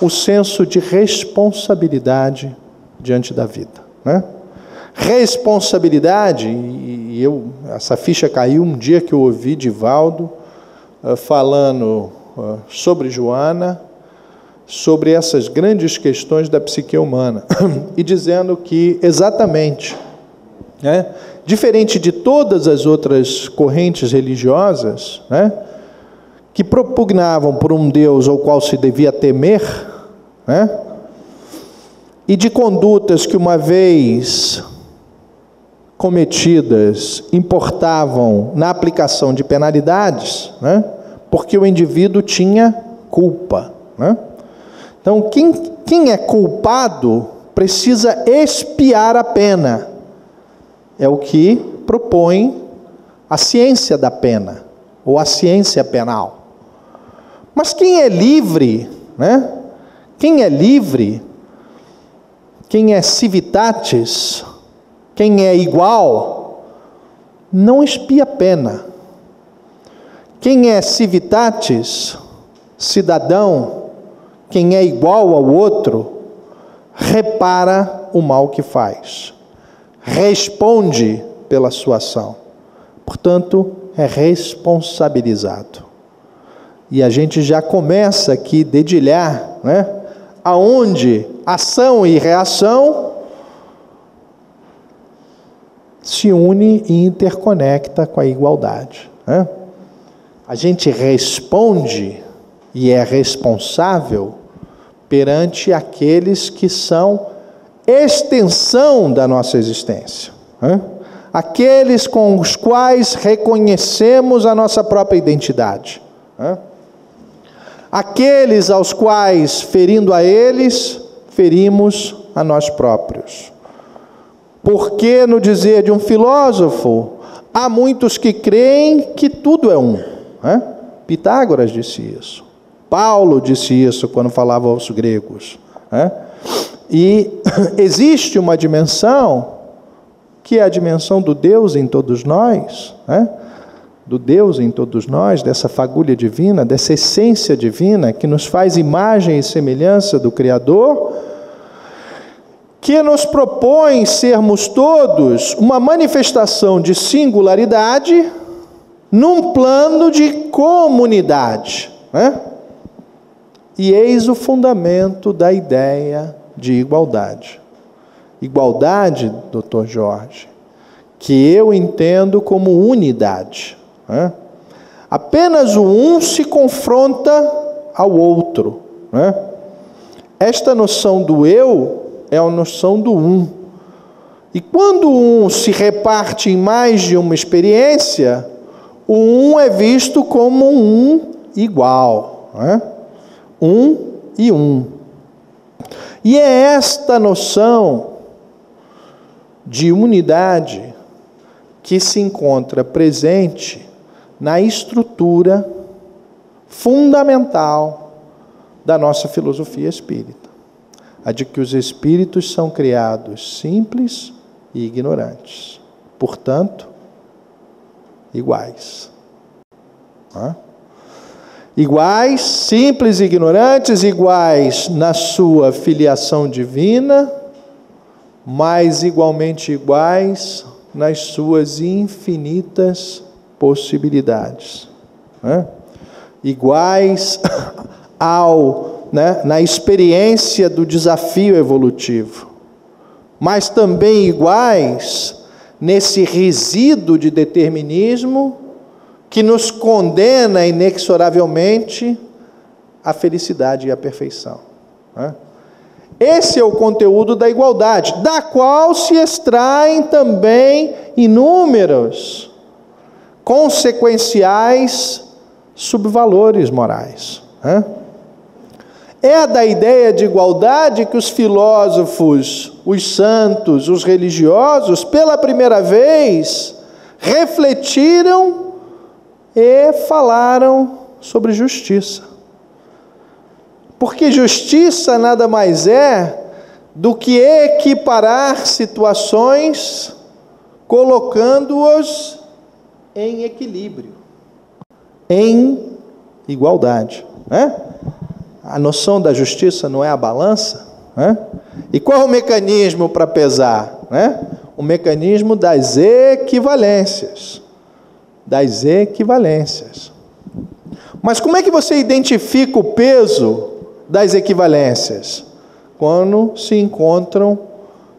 o senso de responsabilidade diante da vida, né? Responsabilidade, essa ficha caiu um dia que eu ouvi Divaldo falando sobre Joana, sobre essas grandes questões da psique humana, e dizendo que, exatamente, né, diferente de todas as outras correntes religiosas, né, que propugnavam por um Deus ao qual se devia temer, né, e de condutas que, uma vez cometidas, importavam na aplicação de penalidades, né, porque o indivíduo tinha culpa, né? Então, quem é culpado precisa expiar a pena. É o que propõe a ciência da pena, ou a ciência penal. Mas quem é livre, né? Quem é livre, quem é civitatis, quem é igual, não expia pena. Quem é civitatis, cidadão, quem é igual ao outro, repara o mal que faz, responde pela sua ação. Portanto, é responsabilizado. E a gente já começa aqui a dedilhar, né, aonde ação e reação se une e interconecta com a igualdade, né? A gente responde e é responsável perante aqueles que são extensão da nossa existência, né? Aqueles com os quais reconhecemos a nossa própria identidade, né? Aqueles aos quais, ferindo a eles, ferimos a nós próprios. Porque, no dizer de um filósofo, há muitos que creem que tudo é um, né? Pitágoras disse isso. Paulo disse isso quando falava aos gregos, né? E existe uma dimensão que é a dimensão do Deus em todos nós, né? Do Deus em todos nós, dessa fagulha divina, dessa essência divina que nos faz imagem e semelhança do Criador, que nos propõe sermos todos uma manifestação de singularidade num plano de comunidade, né? E eis o fundamento da ideia de igualdade. Igualdade, Dr. Jorge, que eu entendo como unidade, né? Apenas o um se confronta ao outro, né? Esta noção do eu é a noção do um. E quando o um se reparte em mais de uma experiência, o um é visto como um igual, né? Um e um. E é esta noção de unidade que se encontra presente na estrutura fundamental da nossa filosofia espírita, a de que os espíritos são criados simples e ignorantes, portanto, iguais. Iguais, simples e ignorantes, iguais na sua filiação divina, mas igualmente iguais nas suas infinitas possibilidades, né? Iguais na experiência do desafio evolutivo, mas também iguais nesse resíduo de determinismo que nos condena inexoravelmente à felicidade e à perfeição, né? Esse é o conteúdo da igualdade, da qual se extraem também inúmeros consequenciais subvalores morais, né? É da ideia de igualdade que os filósofos, os santos, os religiosos, pela primeira vez, refletiram e falaram sobre justiça. Porque justiça nada mais é do que equiparar situações, colocando-os em equilíbrio, em igualdade, né? A noção da justiça não é a balança, né? E qual é o mecanismo para pesar, né? O mecanismo das equivalências. Das equivalências. Mas como é que você identifica o peso das equivalências? Quando se encontram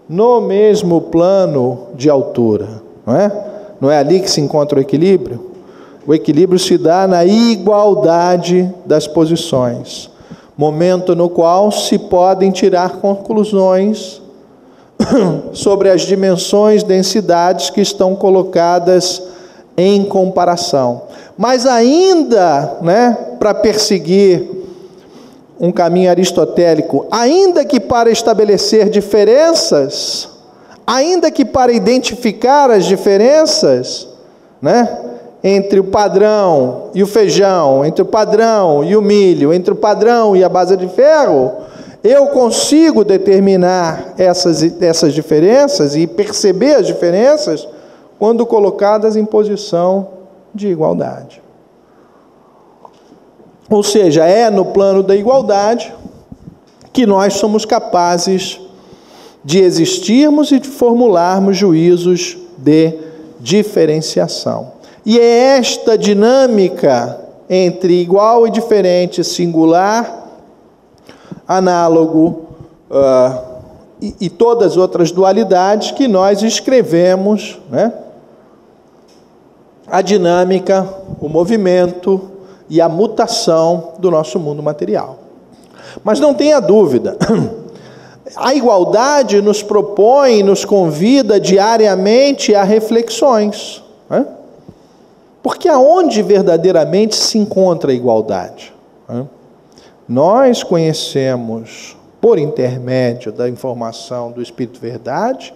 no mesmo plano de altura, não é? Não é ali que se encontra o equilíbrio? O equilíbrio se dá na igualdade das posições, momento no qual se podem tirar conclusões sobre as dimensões, densidades que estão colocadas em comparação. Mas ainda, né, para perseguir um caminho aristotélico, ainda que para estabelecer diferenças, ainda que para identificar as diferenças, né, entre o padrão e o feijão, entre o padrão e o milho, entre o padrão e a base de ferro, eu consigo determinar essas diferenças e perceber as diferenças quando colocadas em posição de igualdade. Ou seja, é no plano da igualdade que nós somos capazes de existirmos e de formularmos juízos de diferenciação. E é esta dinâmica entre igual e diferente, singular, análogo e todas as outras dualidades que nós escrevemos, né? A dinâmica, o movimento e a mutação do nosso mundo material. Mas não tenha dúvida, a igualdade nos propõe, nos convida diariamente a reflexões, né? Porque aonde verdadeiramente se encontra a igualdade, né? Nós conhecemos, por intermédio da informação do Espírito Verdade,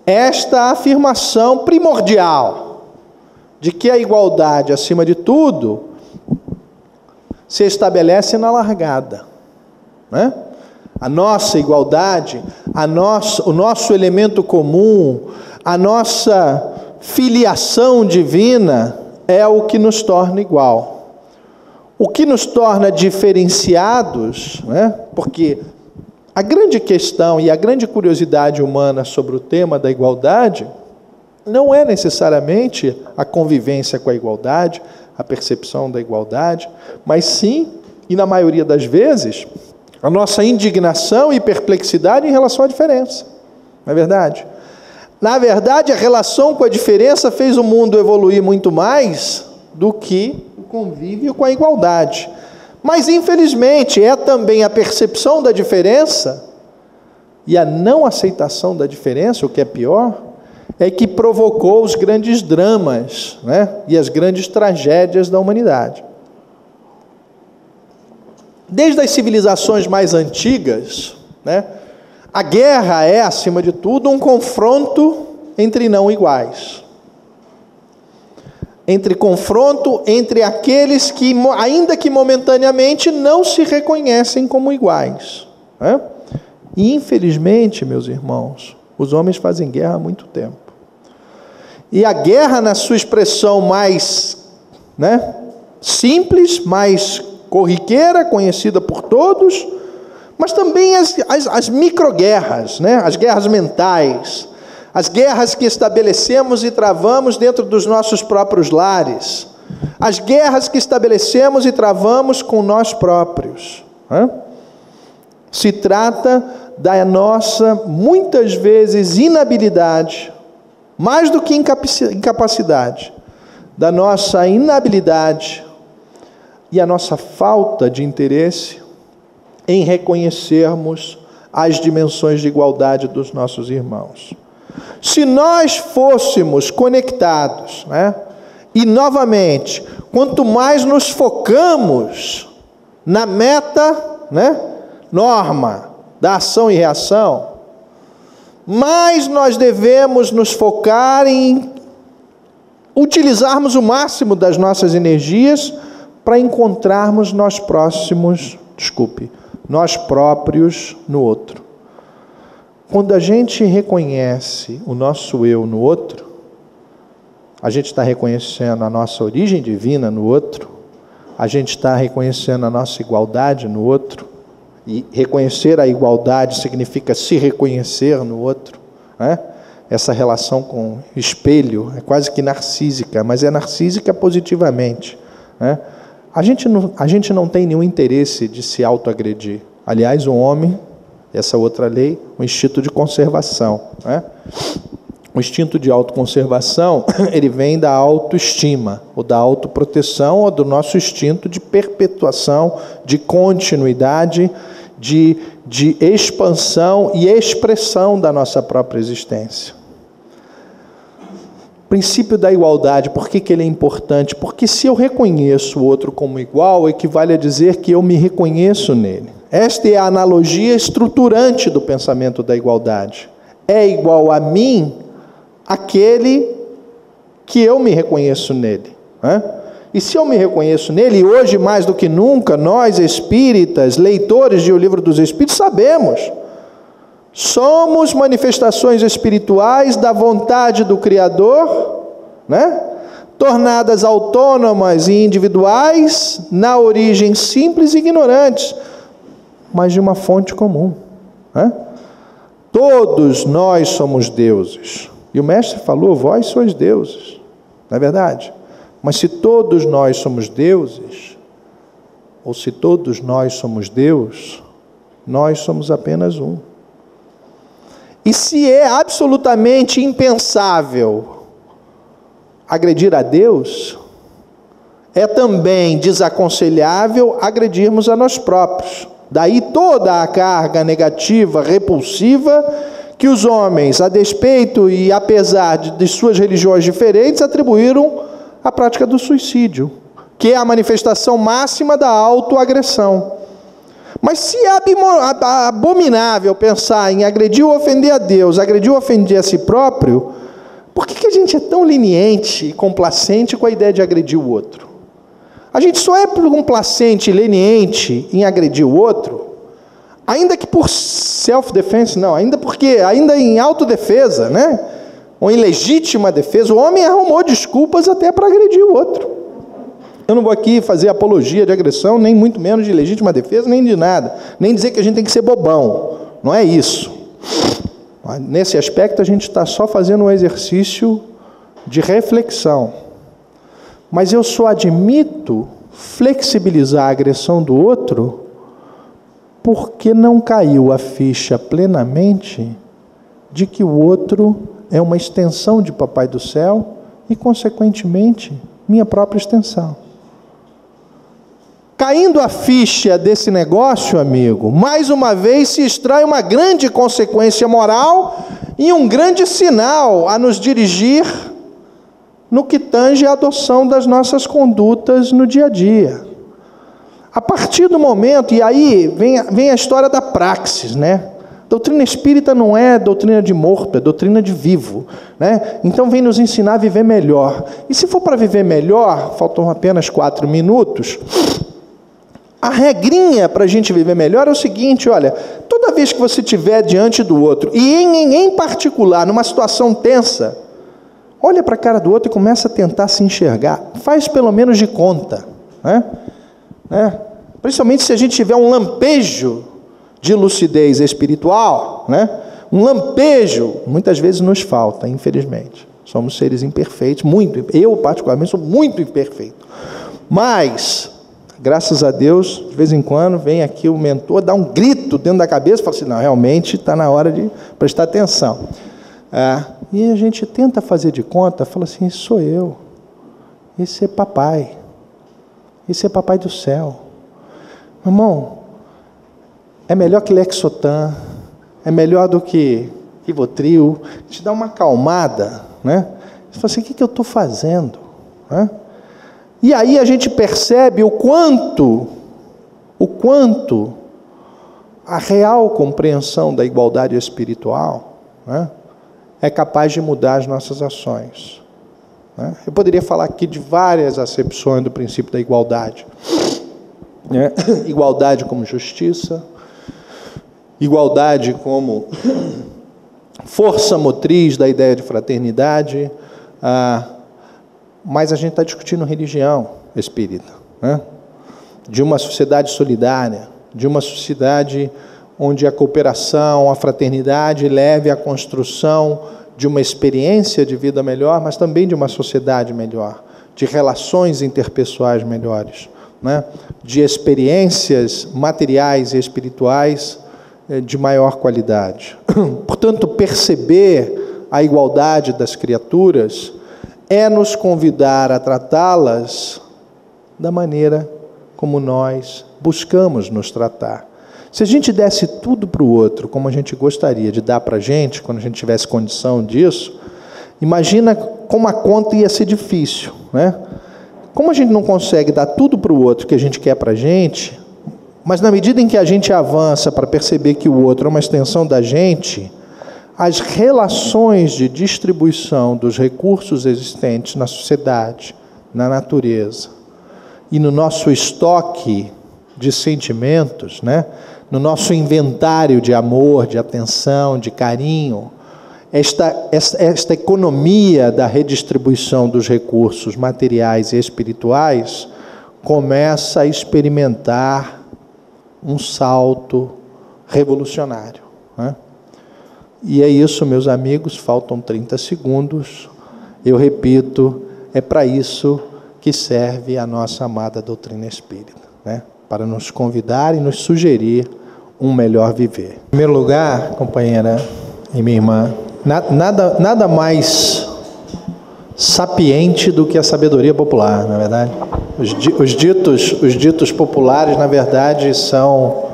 esta afirmação primordial de que a igualdade, acima de tudo, se estabelece na largada, né? A nossa igualdade, o nosso elemento comum, a nossa filiação divina é o que nos torna igual. O que nos torna diferenciados, né? Porque a grande questão e a grande curiosidade humana sobre o tema da igualdade não é necessariamente a convivência com a igualdade, a percepção da igualdade, mas sim, e na maioria das vezes, a nossa indignação e perplexidade em relação à diferença. Não é verdade? Na verdade, a relação com a diferença fez o mundo evoluir muito mais do que o convívio com a igualdade. Mas, infelizmente, é também a percepção da diferença e a não aceitação da diferença, o que é pior, é que provocou os grandes dramas, né? E as grandes tragédias da humanidade. Desde as civilizações mais antigas, né? A guerra é, acima de tudo, um confronto entre não iguais. Confronto entre aqueles que, ainda que momentaneamente, não se reconhecem como iguais. Né? E, infelizmente, meus irmãos, os homens fazem guerra há muito tempo. E a guerra, na sua expressão mais, né, simples, mais corriqueira, conhecida por todos, mas também as microguerras, né? As guerras mentais, as guerras que estabelecemos e travamos dentro dos nossos próprios lares, as guerras que estabelecemos e travamos com nós próprios. Né? Se trata da nossa, muitas vezes, inabilidade, mais do que incapacidade, da nossa inabilidade e a nossa falta de interesse em reconhecermos as dimensões de igualdade dos nossos irmãos. Se nós fôssemos conectados, né? E novamente, quanto mais nos focamos na meta, né? Norma da ação e reação, mais nós devemos nos focar em utilizarmos o máximo das nossas energias para encontrarmos nós próprios no outro. Quando a gente reconhece o nosso eu no outro, a gente está reconhecendo a nossa origem divina no outro, a gente está reconhecendo a nossa igualdade no outro, e reconhecer a igualdade significa se reconhecer no outro, né? Essa relação com espelho é quase que narcísica, mas é narcísica positivamente, né? A gente não tem nenhum interesse de se autoagredir. Aliás, o homem, essa outra lei, o instinto de conservação, né? O instinto de autoconservação, ele vem da autoestima, ou da autoproteção, ou do nosso instinto de perpetuação, de continuidade, de expansão e expressão da nossa própria existência. O princípio da igualdade, por que ele é importante? Porque se eu reconheço o outro como igual, equivale a dizer que eu me reconheço nele. Esta é a analogia estruturante do pensamento da igualdade. É igual a mim aquele que eu me reconheço nele. Né? E se eu me reconheço nele, e hoje mais do que nunca, nós espíritas, leitores de O Livro dos Espíritos, sabemos, somos manifestações espirituais da vontade do Criador, né? Tornadas autônomas e individuais, na origem simples e ignorantes, mas de uma fonte comum. Né? Todos nós somos deuses. E o Mestre falou, vós sois deuses. Não é verdade? Mas se todos nós somos deuses, ou se todos nós somos Deus, nós somos apenas um. E se é absolutamente impensável agredir a Deus, é também desaconselhável agredirmos a nós próprios. Daí toda a carga negativa, repulsiva, que os homens, a despeito e apesar de suas religiões diferentes, atribuíram à prática do suicídio, que é a manifestação máxima da autoagressão. Mas se é abominável pensar em agredir ou ofender a Deus, agredir ou ofender a si próprio, por que a gente é tão leniente e complacente com a ideia de agredir o outro? A gente só é complacente e leniente em agredir o outro, ainda que por self-defense, não, ainda em autodefesa, né? ou em legítima defesa. O homem arrumou desculpas até para agredir o outro. Eu não vou aqui fazer apologia de agressão, nem muito menos de legítima defesa, nem de nada. Nem dizer que a gente tem que ser bobão. Não é isso. Nesse aspecto, a gente está só fazendo um exercício de reflexão. Mas eu só admito flexibilizar a agressão do outro porque não caiu a ficha plenamente de que o outro é uma extensão de Papai do Céu e, consequentemente, minha própria extensão. Caindo a ficha desse negócio, amigo, mais uma vez se extrai uma grande consequência moral e um grande sinal a nos dirigir no que tange a adoção das nossas condutas no dia a dia. A partir do momento, e aí vem a história da praxis, né? Doutrina espírita não é doutrina de morto, é doutrina de vivo, né? Então vem nos ensinar a viver melhor. E se for para viver melhor, faltam apenas 4 minutos, a regrinha para a gente viver melhor é o seguinte: olha, toda vez que você estiver diante do outro, e em particular, numa situação tensa, olha para a cara do outro e começa a tentar se enxergar. Faz pelo menos de conta, né? Principalmente se a gente tiver um lampejo de lucidez espiritual, né? Um lampejo, muitas vezes nos falta, infelizmente. Somos seres imperfeitos, eu particularmente sou muito imperfeito. Mas, graças a Deus, de vez em quando, vem aqui o mentor, dá um grito dentro da cabeça e fala assim: não, realmente está na hora de prestar atenção. E a gente tenta fazer de conta, fala assim: esse sou eu, esse é papai, esse é Papai do Céu. Meu irmão, é melhor que Lexotan, é melhor do que Rivotril, te dá uma acalmada, né? Você fala assim: o que eu estou fazendo? Né? E aí a gente percebe o quanto a real compreensão da igualdade espiritual, né, é capaz de mudar as nossas ações. Né? Eu poderia falar aqui de várias acepções do princípio da igualdade. Né? Igualdade como justiça, igualdade como força motriz da ideia de fraternidade, mas a gente está discutindo religião espírita, né? De uma sociedade solidária, de uma sociedade onde a cooperação, a fraternidade leve à construção de uma experiência de vida melhor, mas também de uma sociedade melhor, de relações interpessoais melhores, né? De experiências materiais e espirituais de maior qualidade. Portanto, perceber a igualdade das criaturas é nos convidar a tratá-las da maneira como nós buscamos nos tratar. Se a gente desse tudo para o outro, como a gente gostaria de dar para a gente, quando a gente tivesse condição disso, imagina como a conta ia ser difícil, né? Como a gente não consegue dar tudo para o outro que a gente quer para a gente, mas na medida em que a gente avança para perceber que o outro é uma extensão da gente, as relações de distribuição dos recursos existentes na sociedade, na natureza, e no nosso estoque de sentimentos, né? No nosso inventário de amor, de atenção, de carinho, esta economia da redistribuição dos recursos materiais e espirituais começa a experimentar um salto revolucionário, né? E é isso, meus amigos, faltam 30 segundos. Eu repito, é para isso que serve a nossa amada doutrina espírita, né? Para nos convidar e nos sugerir um melhor viver. Em primeiro lugar, companheira e minha irmã, nada mais sapiente do que a sabedoria popular, na verdade. Os ditos populares, na verdade, são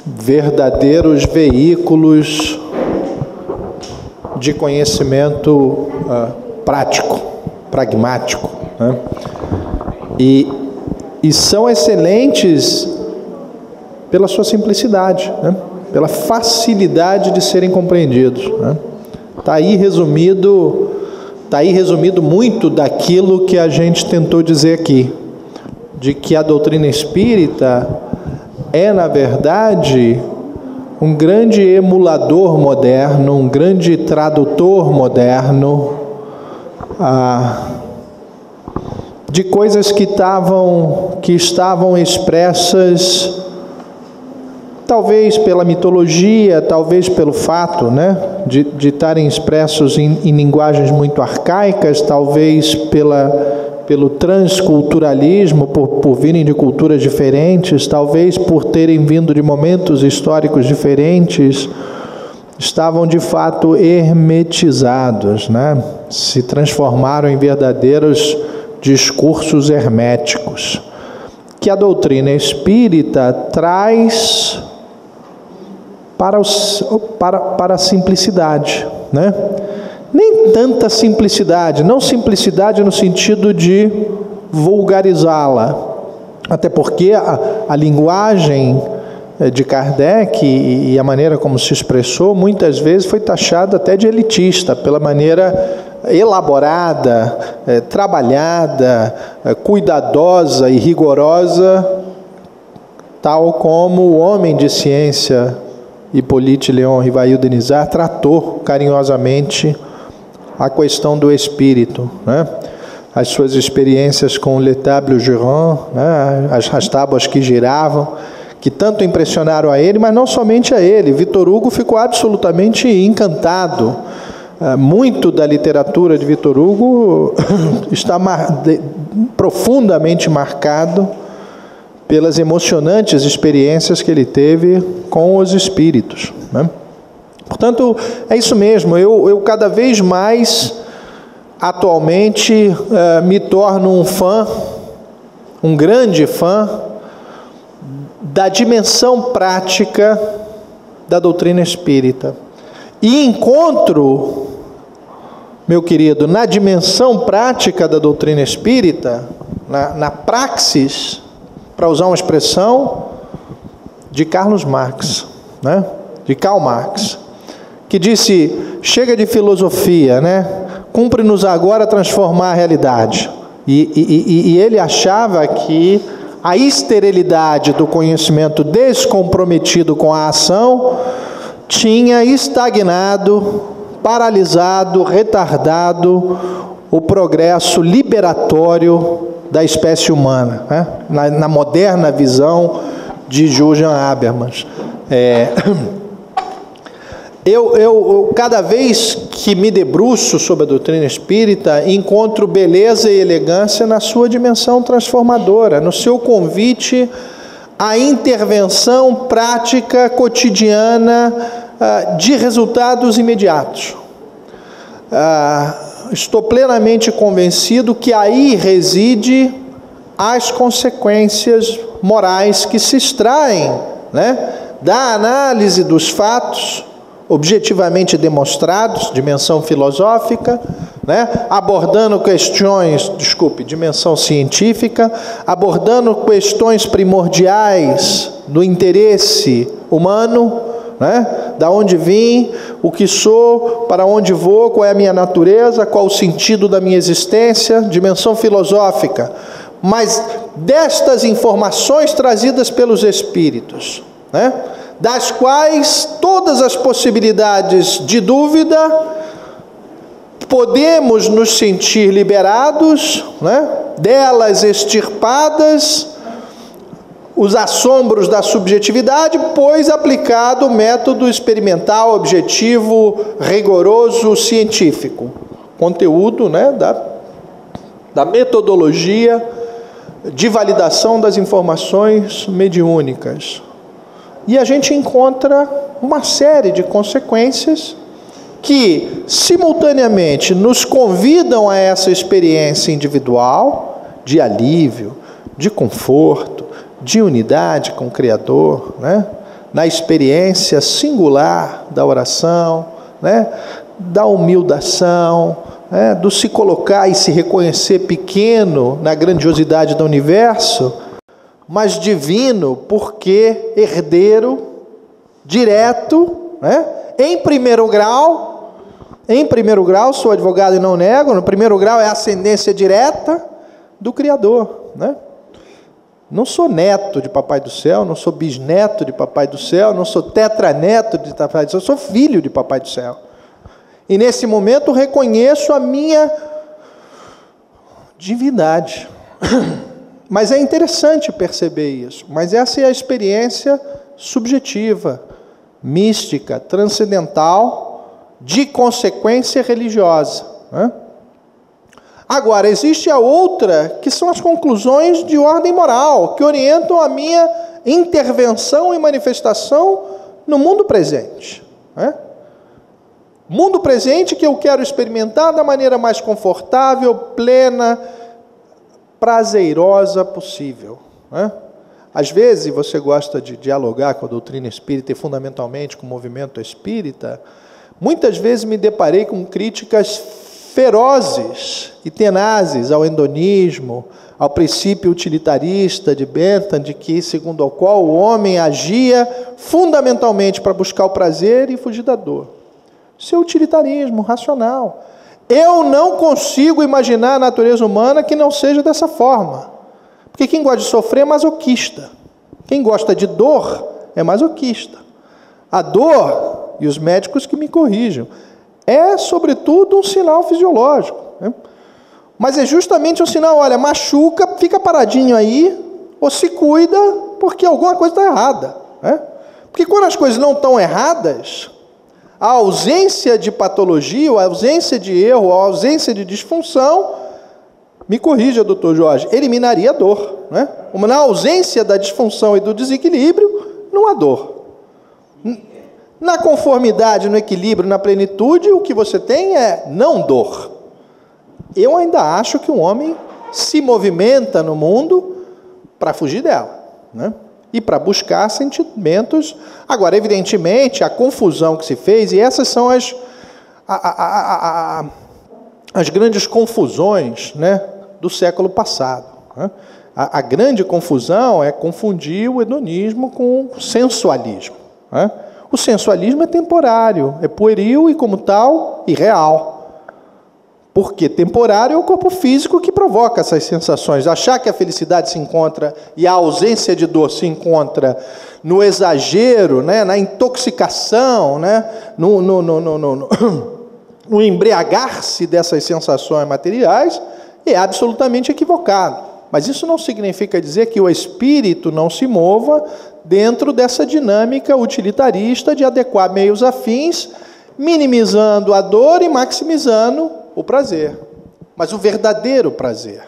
verdadeiros veículos de conhecimento prático, pragmático, né? E são excelentes pela sua simplicidade, né? Pela facilidade de serem compreendidos, né? Está aí resumido muito daquilo que a gente tentou dizer aqui, de que a doutrina espírita é, na verdade, um grande emulador moderno, um grande tradutor moderno, de coisas que estavam expressas, talvez pela mitologia, talvez pelo fato, né, de estarem expressos em linguagens muito arcaicas, talvez pelo transculturalismo, por virem de culturas diferentes, talvez por terem vindo de momentos históricos diferentes, estavam de fato hermetizados, né? Se transformaram em verdadeiros discursos herméticos, que a doutrina espírita traz para a simplicidade, né? Nem tanta simplicidade, não simplicidade no sentido de vulgarizá-la, até porque a linguagem de Kardec e a maneira como se expressou, muitas vezes foi taxada até de elitista, pela maneira elaborada, trabalhada, cuidadosa e rigorosa, tal como o homem de ciência Hippolyte Léon Rivail Denisard tratou carinhosamente a questão do espírito, né? As suas experiências com Le Table Girand, né? As tábuas que giravam, que tanto impressionaram a ele, mas não somente a ele. Vitor Hugo ficou absolutamente encantado. Muito da literatura de Vitor Hugo está profundamente marcado pelas emocionantes experiências que ele teve com os espíritos, né? Portanto, é isso mesmo, eu cada vez mais, atualmente, me torno um fã, um grande fã, da dimensão prática da doutrina espírita. E encontro, meu querido, na dimensão prática da doutrina espírita, na praxis, para usar uma expressão de Carlos Marx, né? De Karl Marx, que disse: chega de filosofia, né? Cumpre-nos agora transformar a realidade. E ele achava que a esterilidade do conhecimento descomprometido com a ação tinha estagnado, paralisado, retardado o progresso liberatório da espécie humana, né? Na moderna visão de Jürgen Habermas. Eu cada vez que me debruço sobre a doutrina espírita, encontro beleza e elegância na sua dimensão transformadora, no seu convite à intervenção prática, cotidiana, de resultados imediatos. Estou plenamente convencido que aí reside as consequências morais que se extraem, né, da análise dos fatos objetivamente demonstrados, dimensão filosófica, né, abordando questões, dimensão científica, abordando questões primordiais do interesse humano, né, da onde vim, o que sou, para onde vou, qual é a minha natureza, qual o sentido da minha existência, dimensão filosófica, mas destas informações trazidas pelos espíritos, né, das quais todas as possibilidades de dúvida podemos nos sentir liberados, né, delas extirpadas, os assombros da subjetividade, pois aplicado o método experimental, objetivo, rigoroso, científico. Conteúdo, né, da metodologia de validação das informações mediúnicas. E a gente encontra uma série de consequências que, simultaneamente, nos convidam a essa experiência individual, de alívio, de conforto, de unidade com o Criador, né? Na experiência singular da oração, né? Da humildação, né? Do se colocar e se reconhecer pequeno na grandiosidade do universo, mas divino, porque herdeiro direto, né? Em primeiro grau, sou advogado e não nego, no primeiro grau é a ascendência direta do Criador, né? Não sou neto de Papai do Céu, não sou bisneto de Papai do Céu, não sou tetraneto de Papai do Céu, sou filho de Papai do Céu. E nesse momento reconheço a minha divindade. Mas é interessante perceber isso. Mas essa é a experiência subjetiva, mística, transcendental, de consequência religiosa, né? Agora, existe a outra, que são as conclusões de ordem moral, que orientam a minha intervenção e manifestação no mundo presente, né? Mundo presente que eu quero experimentar da maneira mais confortável, plena, prazerosa possível, né? Às vezes você gosta de dialogar com a doutrina espírita e fundamentalmente com o movimento espírita. Muitas vezes me deparei com críticas ferozes e tenazes ao hedonismo, ao princípio utilitarista de Bentham, de que, segundo o qual o homem agia fundamentalmente para buscar o prazer e fugir da dor. Isso é utilitarismo racional. Eu não consigo imaginar a natureza humana que não seja dessa forma. Porque quem gosta de sofrer é masoquista. Quem gosta de dor é masoquista. A dor, e os médicos que me corrijam, é, sobretudo, um sinal fisiológico, né? Mas é justamente um sinal, olha, machuca, fica paradinho aí, ou se cuida, porque alguma coisa está errada, né? Porque quando as coisas não estão erradas, a ausência de patologia, a ausência de erro, a ausência de disfunção, me corrija, doutor Jorge, eliminaria a dor, né? Na ausência da disfunção e do desequilíbrio, não há dor. Na conformidade, no equilíbrio, na plenitude, o que você tem é não dor. Eu ainda acho que um homem se movimenta no mundo para fugir dela, né? E para buscar sentimentos. Agora, evidentemente, a confusão que se fez, e essas são as grandes confusões, né, do século passado, né? A grande confusão é confundir o hedonismo com o sensualismo, né? O sensualismo é temporário, é pueril e, como tal, irreal. Porque temporário é o corpo físico que provoca essas sensações. Achar que a felicidade se encontra e a ausência de dor se encontra no exagero, né, na intoxicação, né, no embriagar-se dessas sensações materiais, é absolutamente equivocado. Mas isso não significa dizer que o espírito não se mova dentro dessa dinâmica utilitarista de adequar meios afins, minimizando a dor e maximizando o prazer. Mas o verdadeiro prazer,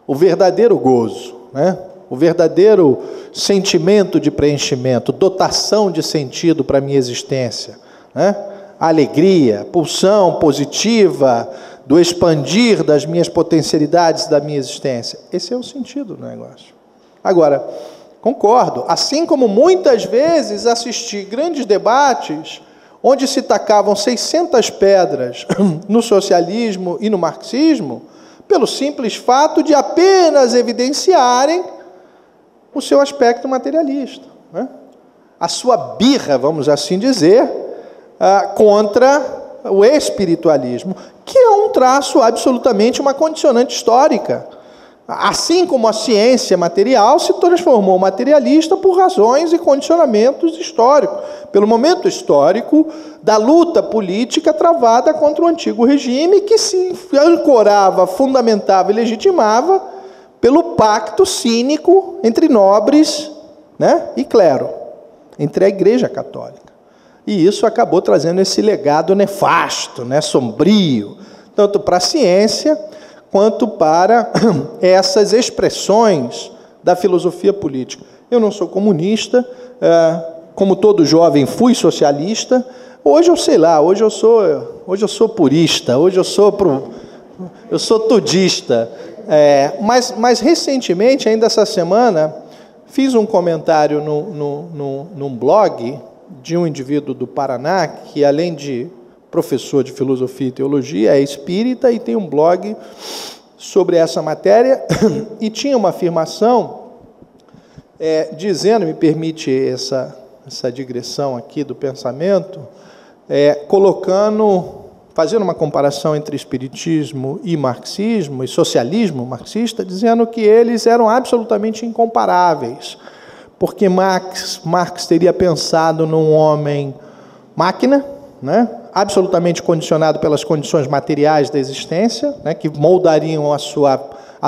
o verdadeiro gozo, né? O verdadeiro sentimento de preenchimento, dotação de sentido para a minha existência, né? A alegria, pulsão positiva do expandir das minhas potencialidades da minha existência. Esse é o sentido do negócio. Agora, concordo, assim como muitas vezes assisti grandes debates onde se tacavam 600 pedras no socialismo e no marxismo, pelo simples fato de apenas evidenciarem o seu aspecto materialista, né? A sua birra, vamos assim dizer, contra o espiritualismo, que é um traço absolutamente uma condicionante histórica. Assim como a ciência material se transformou materialista por razões e condicionamentos históricos, pelo momento histórico da luta política travada contra o antigo regime, que se ancorava, fundamentava e legitimava pelo pacto cínico entre nobres, né, e clero, entre a Igreja Católica. E isso acabou trazendo esse legado nefasto, né, sombrio, tanto para a ciência quanto para essas expressões da filosofia política. Eu não sou comunista, como todo jovem fui socialista. Hoje eu sei lá, hoje eu sou purista, hoje eu sou tudista. Mas recentemente, ainda essa semana, fiz um comentário num blog de um indivíduo do Paraná, que além de professor de filosofia e teologia, é espírita e tem um blog sobre essa matéria, e tinha uma afirmação dizendo, me permite essa digressão aqui do pensamento, colocando fazendo uma comparação entre espiritismo e marxismo, e socialismo marxista, dizendo que eles eram absolutamente incomparáveis, porque Marx teria pensado num homem máquina, né, absolutamente condicionado pelas condições materiais da existência, né, que moldariam a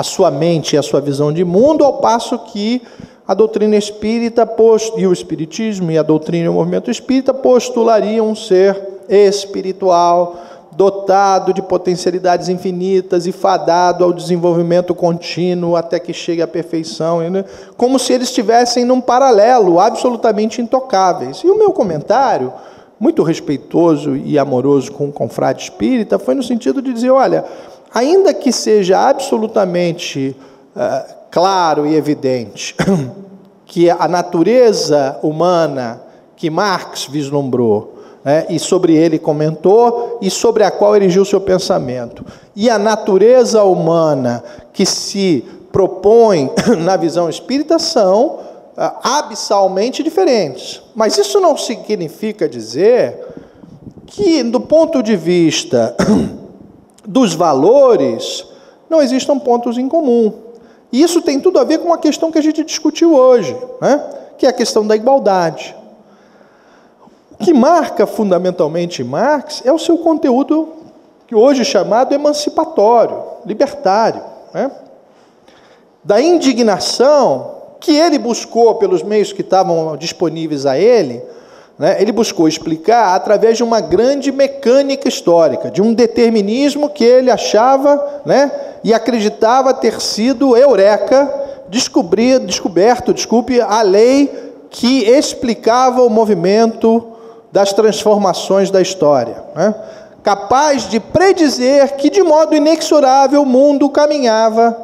sua mente e a sua visão de mundo, ao passo que a doutrina espírita e o espiritismo e a doutrina e o movimento espírita postulariam um ser espiritual, dotado de potencialidades infinitas e fadado ao desenvolvimento contínuo até que chegue à perfeição, né? Como se eles estivessem num paralelo absolutamente intocáveis. E o meu comentário, muito respeitoso e amoroso com o confrade espírita, foi no sentido de dizer, olha, ainda que seja absolutamente claro e evidente que a natureza humana que Marx vislumbrou, e sobre ele comentou, e sobre a qual erigiu seu pensamento, e a natureza humana que se propõe na visão espírita são abissalmente diferentes. Mas isso não significa dizer que, do ponto de vista dos valores, não existam pontos em comum. E isso tem tudo a ver com a questão que a gente discutiu hoje, né? Que é a questão da igualdade. O que marca fundamentalmente Marx é o seu conteúdo, que hoje é chamado emancipatório, libertário, né? Da indignação que ele buscou pelos meios que estavam disponíveis a ele, né? Ele buscou explicar através de uma grande mecânica histórica, de um determinismo que ele achava, né, e acreditava ter sido eureka, descoberto, a lei que explicava o movimento das transformações da história, né? Capaz de predizer que, de modo inexorável, o mundo caminhava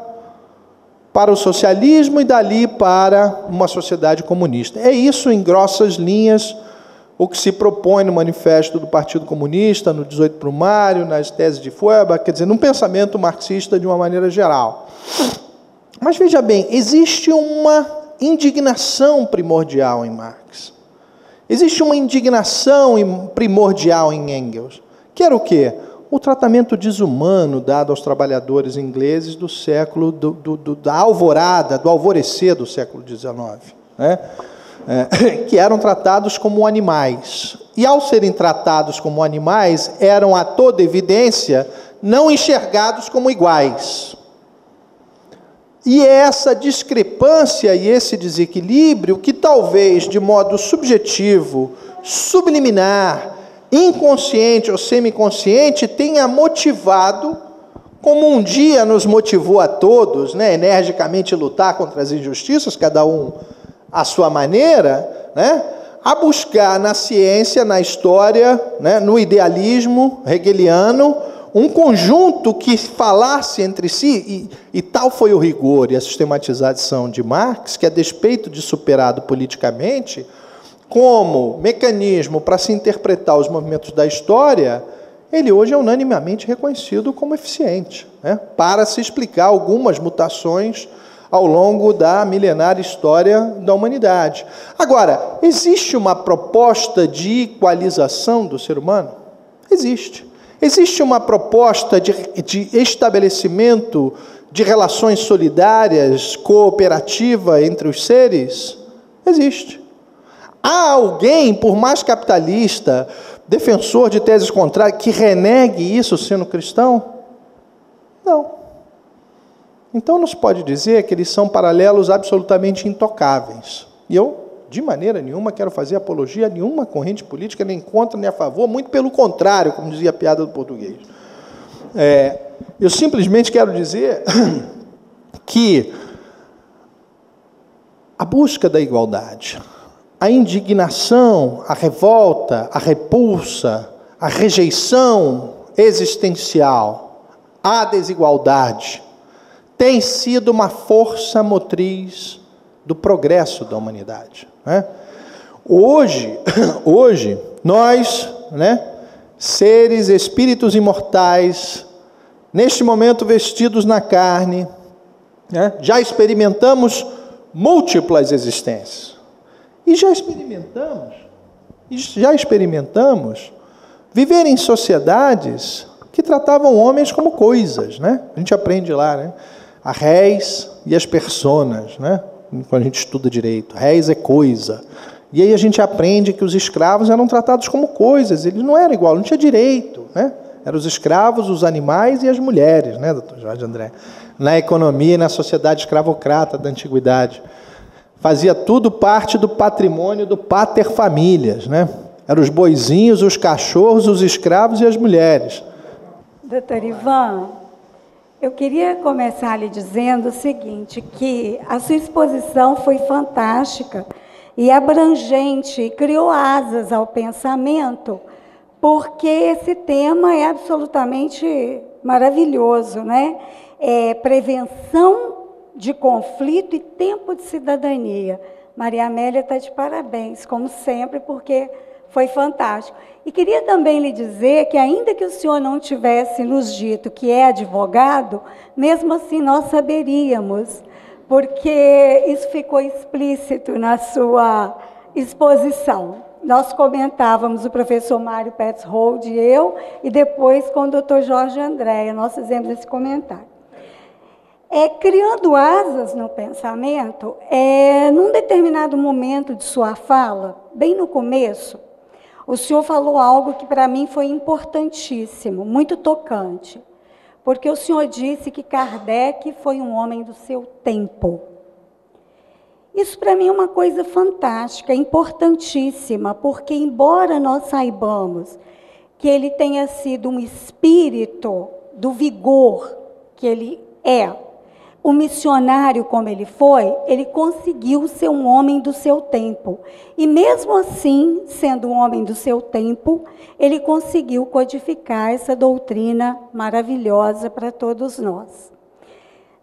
para o socialismo e dali para uma sociedade comunista. É isso, em grossas linhas, o que se propõe no manifesto do Partido Comunista, no 18 Brumário, nas teses de Feuerbach, quer dizer, num pensamento marxista de uma maneira geral. Mas veja bem, existe uma indignação primordial em Marx. Existe uma indignação primordial em Engels, que era o quê? O tratamento desumano dado aos trabalhadores ingleses do século, da alvorada, do alvorecer do século XIX, né? Que eram tratados como animais. E, ao serem tratados como animais, eram, a toda evidência, não enxergados como iguais. E é essa discrepância e esse desequilíbrio que talvez, de modo subjetivo, subliminar, inconsciente ou semiconsciente, tenha motivado, como um dia nos motivou a todos, né, energicamente lutar contra as injustiças, cada um à sua maneira, né, a buscar na ciência, na história, né, no idealismo hegeliano, um conjunto que falasse entre si, e tal foi o rigor e a sistematização de Marx, que, a despeito de superado politicamente, como mecanismo para se interpretar os movimentos da história, ele hoje é unanimemente reconhecido como eficiente, né, para se explicar algumas mutações ao longo da milenária história da humanidade. Agora, existe uma proposta de equalização do ser humano? Existe. Existe uma proposta de estabelecimento de relações solidárias, cooperativa entre os seres? Existe. Há alguém, por mais capitalista, defensor de teses contrárias, que renegue isso sendo cristão? Não. Então, não se pode dizer que eles são paralelos absolutamente intocáveis. E eu, de maneira nenhuma, quero fazer apologia a nenhuma corrente política, nem contra, nem a favor, muito pelo contrário, como dizia a piada do português. Eu simplesmente quero dizer que a busca da igualdade, a indignação, a revolta, a repulsa, a rejeição existencial à desigualdade tem sido uma força motriz do progresso da humanidade, né? Hoje, nós, né, seres, espíritos imortais, neste momento vestidos na carne, né, já experimentamos múltiplas existências. E já experimentamos viver em sociedades que tratavam homens como coisas, né? A gente aprende lá, né? A res e as personas, né? Quando a gente estuda direito, res é coisa. E aí a gente aprende que os escravos eram tratados como coisas, eles não eram igual, não tinha direito, né? Eram os escravos, os animais e as mulheres, né, doutor Jorge André? Na economia e na sociedade escravocrata da antiguidade. Fazia tudo parte do patrimônio do pater familias, né? Eram os boizinhos, os cachorros, os escravos e as mulheres. Doutor Ivan, eu queria começar lhe dizendo o seguinte, que a sua exposição foi fantástica e abrangente, e criou asas ao pensamento, porque esse tema é absolutamente maravilhoso, né? É prevenção de conflito e tempo de cidadania. Maria Amélia está de parabéns, como sempre, porque foi fantástico. E queria também lhe dizer que, ainda que o senhor não tivesse nos dito que é advogado, mesmo assim nós saberíamos, porque isso ficou explícito na sua exposição. Nós comentávamos, o professor Mário Petzold e eu, e depois com o doutor Jorge André, nós fizemos esse comentário. Criando asas no pensamento, num determinado momento de sua fala, bem no começo, o senhor falou algo que para mim foi importantíssimo, muito tocante, porque o senhor disse que Kardec foi um homem do seu tempo. Isso para mim é uma coisa fantástica, importantíssima, porque embora nós saibamos que ele tenha sido um espírito do vigor que ele é, o missionário como ele foi, ele conseguiu ser um homem do seu tempo. E mesmo assim, sendo um homem do seu tempo, ele conseguiu codificar essa doutrina maravilhosa para todos nós.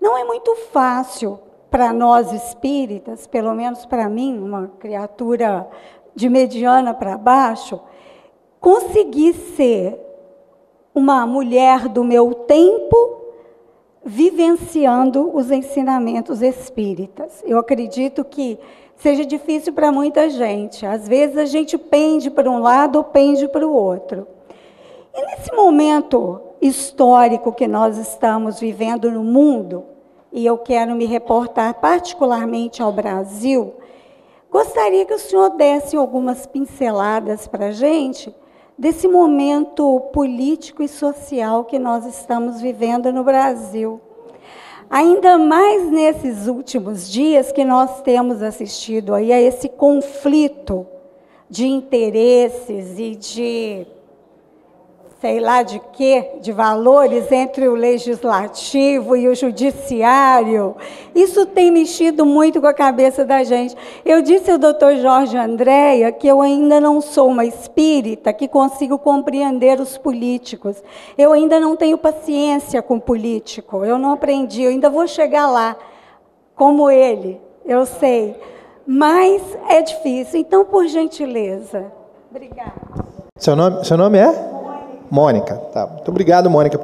Não é muito fácil para nós espíritas, pelo menos para mim, uma criatura de mediana para baixo, conseguir ser uma mulher do meu tempo, vivenciando os ensinamentos espíritas. Eu acredito que seja difícil para muita gente. Às vezes a gente pende para um lado ou pende para o outro. E nesse momento histórico que nós estamos vivendo no mundo, e eu quero me reportar particularmente ao Brasil, gostaria que o senhor desse algumas pinceladas para a gente desse momento político e social que nós estamos vivendo no Brasil. Ainda mais nesses últimos dias que nós temos assistido aí a esse conflito de interesses e de, sei lá de quê, de valores entre o legislativo e o judiciário. Isso tem mexido muito com a cabeça da gente. Eu disse ao doutor Jorge Andréia que eu ainda não sou uma espírita que consigo compreender os políticos. Eu ainda não tenho paciência com político, eu não aprendi, eu ainda vou chegar lá, como ele, eu sei. Mas é difícil, então, por gentileza. Obrigada. Seu nome é? Mônica, tá. Muito obrigado, Mônica,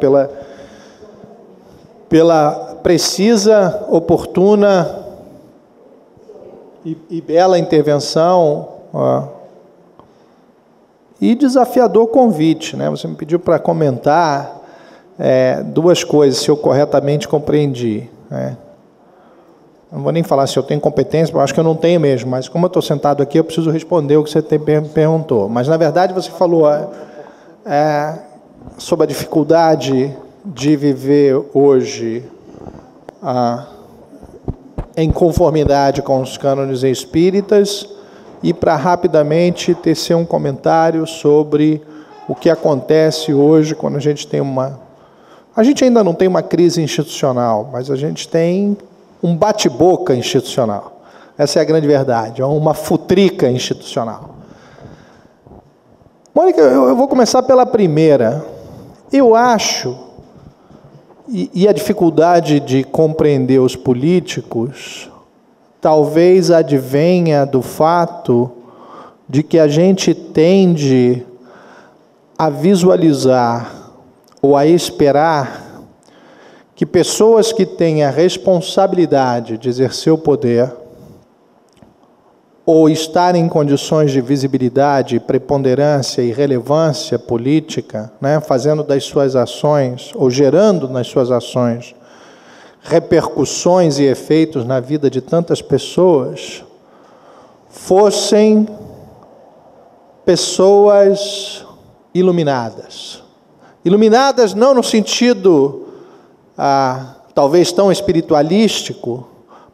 pela precisa, oportuna e bela intervenção, e desafiador convite, né? Você me pediu para comentar duas coisas, se eu corretamente compreendi, né? Não vou nem falar se eu tenho competência, eu acho que eu não tenho mesmo, mas como eu estou sentado aqui, eu preciso responder o que você perguntou. Mas, na verdade, você falou sobre a dificuldade de viver hoje em conformidade com os cânones espíritas, e para rapidamente tecer um comentário sobre o que acontece hoje quando a gente tem A gente ainda não tem uma crise institucional, mas a gente tem um bate-boca institucional. Essa é a grande verdade, é uma futrica institucional. Mônica, eu vou começar pela primeira. Eu acho, e a dificuldade de compreender os políticos, talvez advenha do fato de que a gente tende a visualizar ou a esperar que pessoas que têm a responsabilidade de exercer o poder ou estar em condições de visibilidade, preponderância e relevância política, né, fazendo das suas ações, ou gerando nas suas ações, repercussões e efeitos na vida de tantas pessoas, fossem pessoas iluminadas. Iluminadas não no sentido, talvez tão espiritualístico,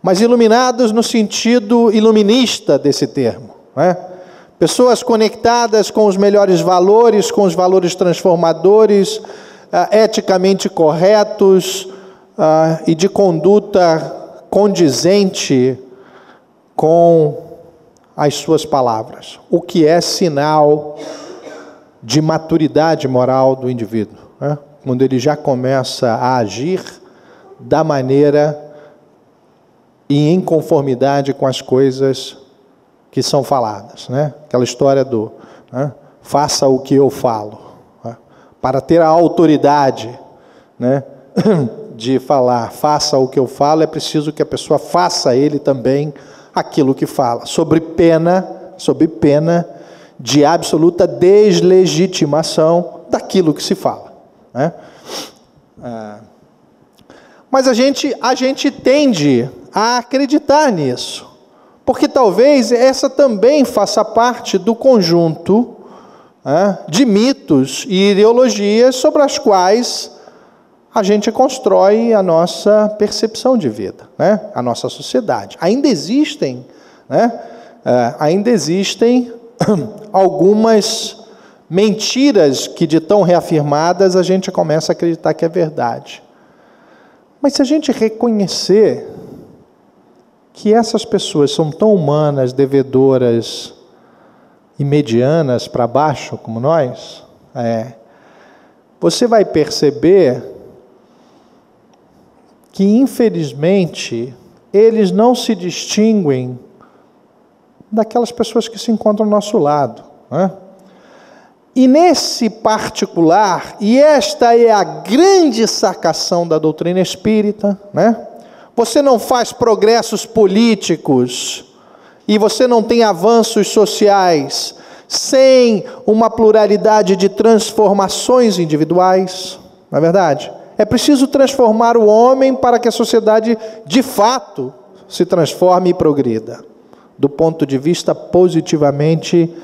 mas iluminados no sentido iluminista desse termo, né? Pessoas conectadas com os melhores valores, com os valores transformadores, eticamente corretos e de conduta condizente com as suas palavras, o que é sinal de maturidade moral do indivíduo, né? Quando ele já começa a agir da maneira e em conformidade com as coisas que são faladas, né? Aquela história do, né, faça o que eu falo, né? Para ter a autoridade, né, de falar, faça o que eu falo, é preciso que a pessoa faça ele também aquilo que fala, sob pena de absoluta deslegitimação daquilo que se fala, né? Mas a gente tende a acreditar nisso, porque talvez essa também faça parte do conjunto, né, de mitos e ideologias sobre as quais a gente constrói a nossa percepção de vida, né, a nossa sociedade. Ainda existem algumas mentiras que, de tão reafirmadas, a gente começa a acreditar que é verdade. Mas se a gente reconhecer que essas pessoas são tão humanas, devedoras e medianas para baixo como nós, você vai perceber que, infelizmente, eles não se distinguem daquelas pessoas que se encontram ao nosso lado, né? E nesse particular, e esta é a grande sacação da doutrina espírita, né? Você não faz progressos políticos e você não tem avanços sociais sem uma pluralidade de transformações individuais, não é verdade? É preciso transformar o homem para que a sociedade, de fato, se transforme e progrida, do ponto de vista positivamente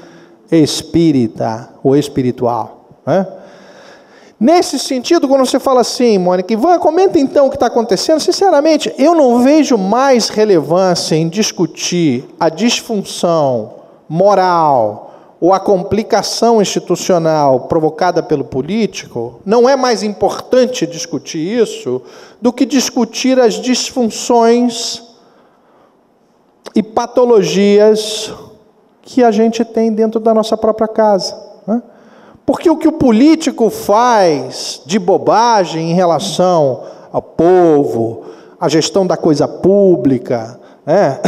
espírita ou espiritual, né? Nesse sentido, quando você fala assim, Mônica, Ivan, comenta então o que está acontecendo. Sinceramente, eu não vejo mais relevância em discutir a disfunção moral ou a complicação institucional provocada pelo político. Não é mais importante discutir isso do que discutir as disfunções e patologias que a gente tem dentro da nossa própria casa, né? Porque o que o político faz de bobagem em relação ao povo, a gestão da coisa pública, né?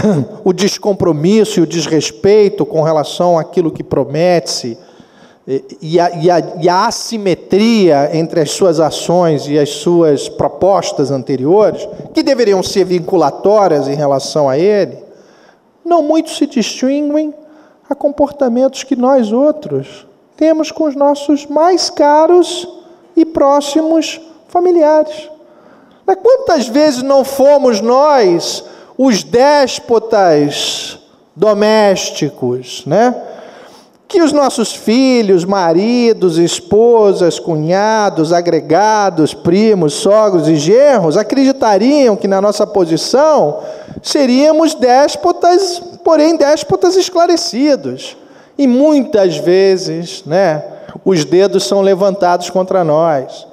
O descompromisso e o desrespeito com relação àquilo que promete-se, e a assimetria entre as suas ações e as suas propostas anteriores, que deveriam ser vinculatórias em relação a ele, não muito se distinguem a comportamentos que nós outros temos com os nossos mais caros e próximos familiares. Mas quantas vezes não fomos nós os déspotas domésticos, né? Que os nossos filhos, maridos, esposas, cunhados, agregados, primos, sogros e genros acreditariam que na nossa posição seríamos déspotas, porém déspotas esclarecidos. E muitas vezes, né, os dedos são levantados contra nós.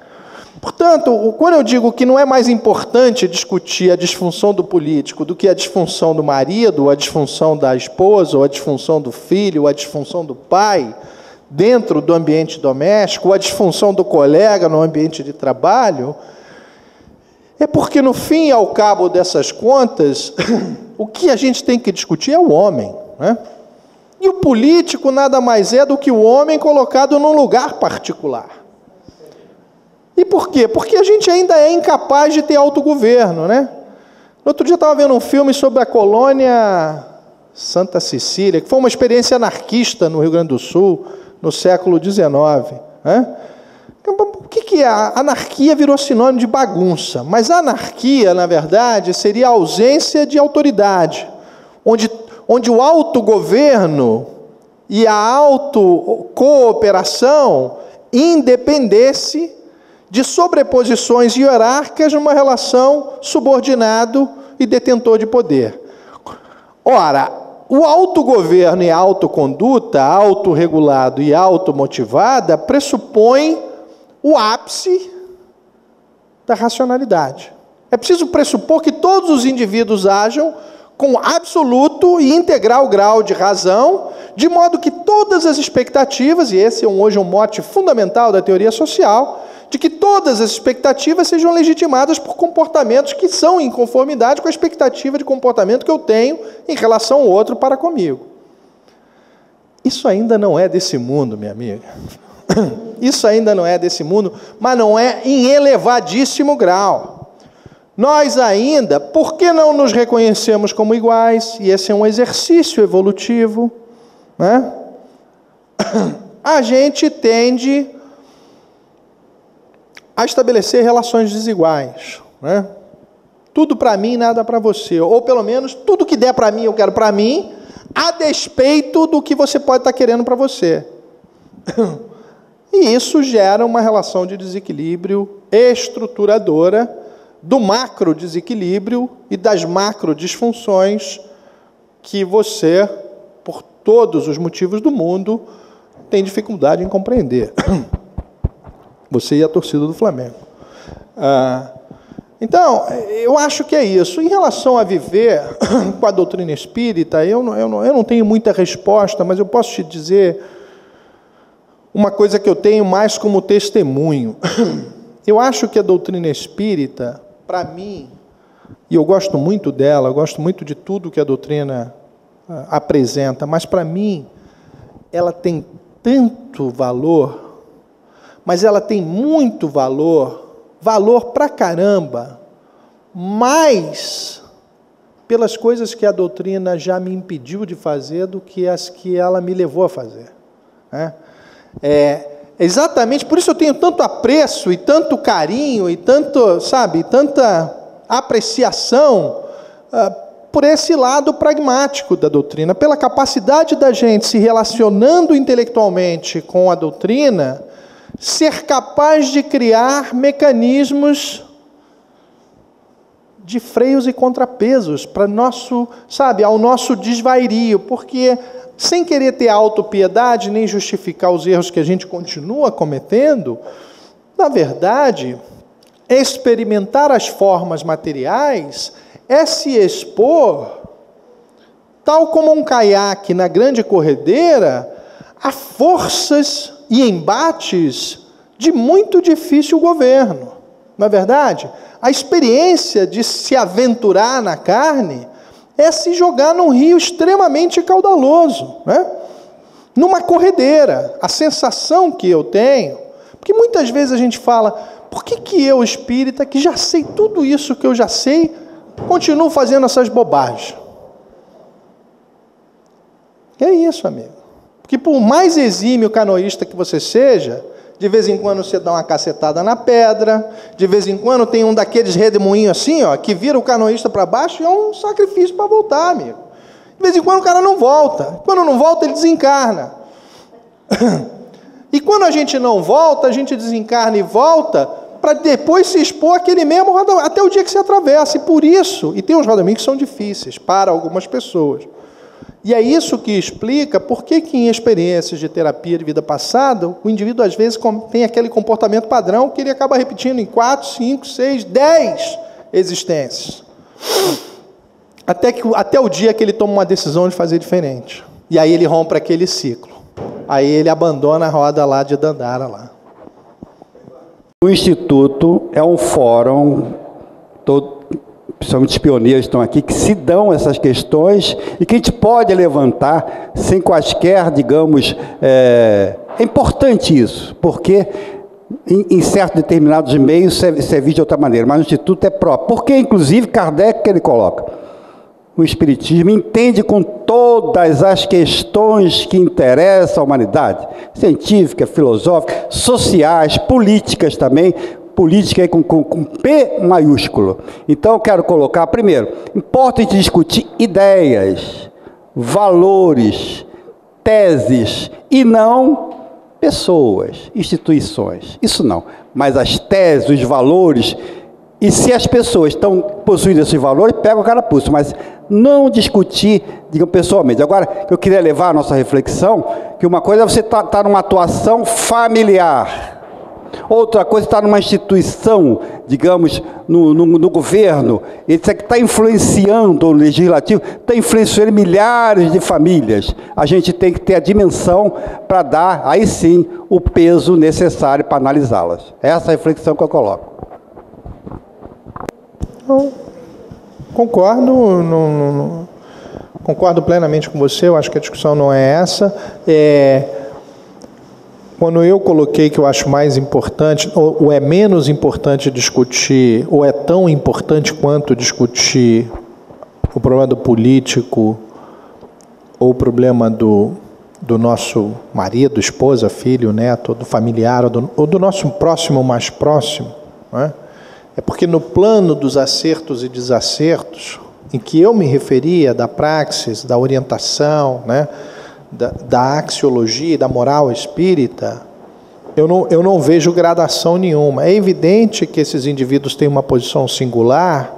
Portanto, quando eu digo que não é mais importante discutir a disfunção do político do que a disfunção do marido, ou a disfunção da esposa, ou a disfunção do filho, ou a disfunção do pai, dentro do ambiente doméstico, ou a disfunção do colega no ambiente de trabalho, é porque, no fim e ao cabo dessas contas, o que a gente tem que discutir é o homem, né? E o político nada mais é do que o homem colocado num lugar particular. E por quê? Porque a gente ainda é incapaz de ter autogoverno, né? No outro dia eu estava vendo um filme sobre a colônia Santa Cecília, que foi uma experiência anarquista no Rio Grande do Sul, no século XIX. Né? O que é? A anarquia virou sinônimo de bagunça, mas a anarquia, na verdade, seria a ausência de autoridade, onde o autogoverno e a autocooperação independesse de sobreposições hierárquicas numa relação subordinado e detentor de poder. Ora, o autogoverno e a autoconduta, autorregulado e automotivada, pressupõe o ápice da racionalidade. É preciso pressupor que todos os indivíduos ajam com absoluto e integral grau de razão, de modo que todas as expectativas, e esse é hoje um mote fundamental da teoria social, de que todas as expectativas sejam legitimadas por comportamentos que são em conformidade com a expectativa de comportamento que eu tenho em relação ao outro para comigo. Isso ainda não é desse mundo, minha amiga. Isso ainda não é desse mundo, mas não é em elevadíssimo grau. Nós ainda, por que não nos reconhecemos como iguais? E esse é um exercício evolutivo, né? A gente tende a estabelecer relações desiguais, né? Tudo para mim, nada para você. Ou pelo menos, tudo que der para mim, eu quero para mim, a despeito do que você pode estar querendo para você. E isso gera uma relação de desequilíbrio estruturadora do macro desequilíbrio e das macro disfunções que você, por todos os motivos do mundo, tem dificuldade em compreender. Você e a torcida do Flamengo. Então, eu acho que é isso. Em relação a viver com a doutrina espírita, eu não tenho muita resposta, mas eu posso te dizer uma coisa que eu tenho mais como testemunho. Eu acho que a doutrina espírita, para mim, e eu gosto muito dela, eu gosto muito de tudo que a doutrina apresenta, mas para mim, ela tem tanto valor, mas ela tem muito valor pra caramba, mais pelas coisas que a doutrina já me impediu de fazer do que as que ela me levou a fazer, né? Exatamente por isso eu tenho tanto apreço e tanto carinho e tanto, sabe, tanta apreciação por esse lado pragmático da doutrina, pela capacidade da gente se relacionando intelectualmente com a doutrina, ser capaz de criar mecanismos de freios e contrapesos para nosso, sabe, ao nosso desvairio, porque sem querer ter autopiedade, nem justificar os erros que a gente continua cometendo, na verdade, experimentar as formas materiais é se expor, tal como um caiaque na grande corredeira, a forças e embates de muito difícil governo. Não é verdade? A experiência de se aventurar na carne é se jogar num rio extremamente caudaloso, né? Numa corredeira. A sensação que eu tenho, porque muitas vezes a gente fala, por que eu, espírita, que já sei tudo isso que eu já sei, continuo fazendo essas bobagens? É isso, amigo. Porque por mais exímio canoísta que você seja, de vez em quando você dá uma cacetada na pedra, de vez em quando tem um daqueles redemoinhos assim, ó, que vira o canoísta para baixo e é um sacrifício para voltar, amigo. De vez em quando o cara não volta. Quando não volta, ele desencarna. E quando a gente não volta, a gente desencarna e volta para depois se expor àquele mesmo rodamuinho, até o dia que você atravessa. E por isso, e tem uns rodamuinhos que são difíceis para algumas pessoas. E é isso que explica por que em experiências de terapia de vida passada, o indivíduo às vezes tem aquele comportamento padrão que ele acaba repetindo em 4, 5, 6, 10 existências. Até o dia que ele toma uma decisão de fazer diferente. E aí ele rompe aquele ciclo. Aí ele abandona a roda lá de Dandara lá. O Instituto é um fórum, principalmente os pioneiros estão aqui, que se dão essas questões e que a gente pode levantar sem quaisquer, digamos, é importante isso, porque em certos determinados meios isso é visto de outra maneira, mas o Instituto é próprio, porque inclusive Kardec que ele coloca, o Espiritismo entende com todo todas as questões que interessam a humanidade, científica, filosófica, sociais, políticas também, política com P maiúsculo. Então eu quero colocar, primeiro, importa discutir ideias, valores, teses, e não pessoas, instituições. Isso não. Mas as teses, os valores, e se as pessoas estão possuindo esses valores, pega o carapuço, mas não discutir, digamos, pessoalmente. Agora, eu queria levar a nossa reflexão, que uma coisa é você estar numa atuação familiar, outra coisa é estar numa instituição, digamos, no governo, isso é que está influenciando o legislativo, está influenciando milhares de famílias. A gente tem que ter a dimensão para dar, aí sim, o peso necessário para analisá-las. Essa é a reflexão que eu coloco. Eu concordo, concordo plenamente com você. Eu acho que a discussão não é essa. Quando eu coloquei que eu acho mais importante, ou é menos importante discutir, ou é tão importante quanto discutir o problema do político, ou o problema do nosso marido, esposa, filho, neto, do familiar, ou do nosso próximo mais próximo, né? É porque no plano dos acertos e desacertos, em que eu me referia, da praxis, da orientação, né, da axiologia e da moral espírita, eu não vejo gradação nenhuma. É evidente que esses indivíduos têm uma posição singular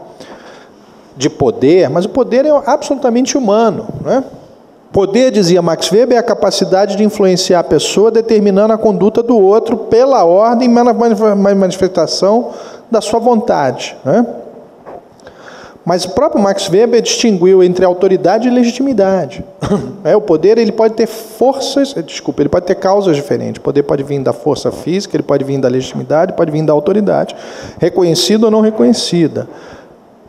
de poder, mas o poder é absolutamente humano, né? Poder, dizia Max Weber, é a capacidade de influenciar a pessoa determinando a conduta do outro pela ordem e manifestação da sua vontade, né? Mas o próprio Max Weber distinguiu entre autoridade e legitimidade. O poder, ele pode ter ele pode ter causas diferentes. O poder pode vir da força física, ele pode vir da legitimidade, pode vir da autoridade, reconhecida ou não reconhecida.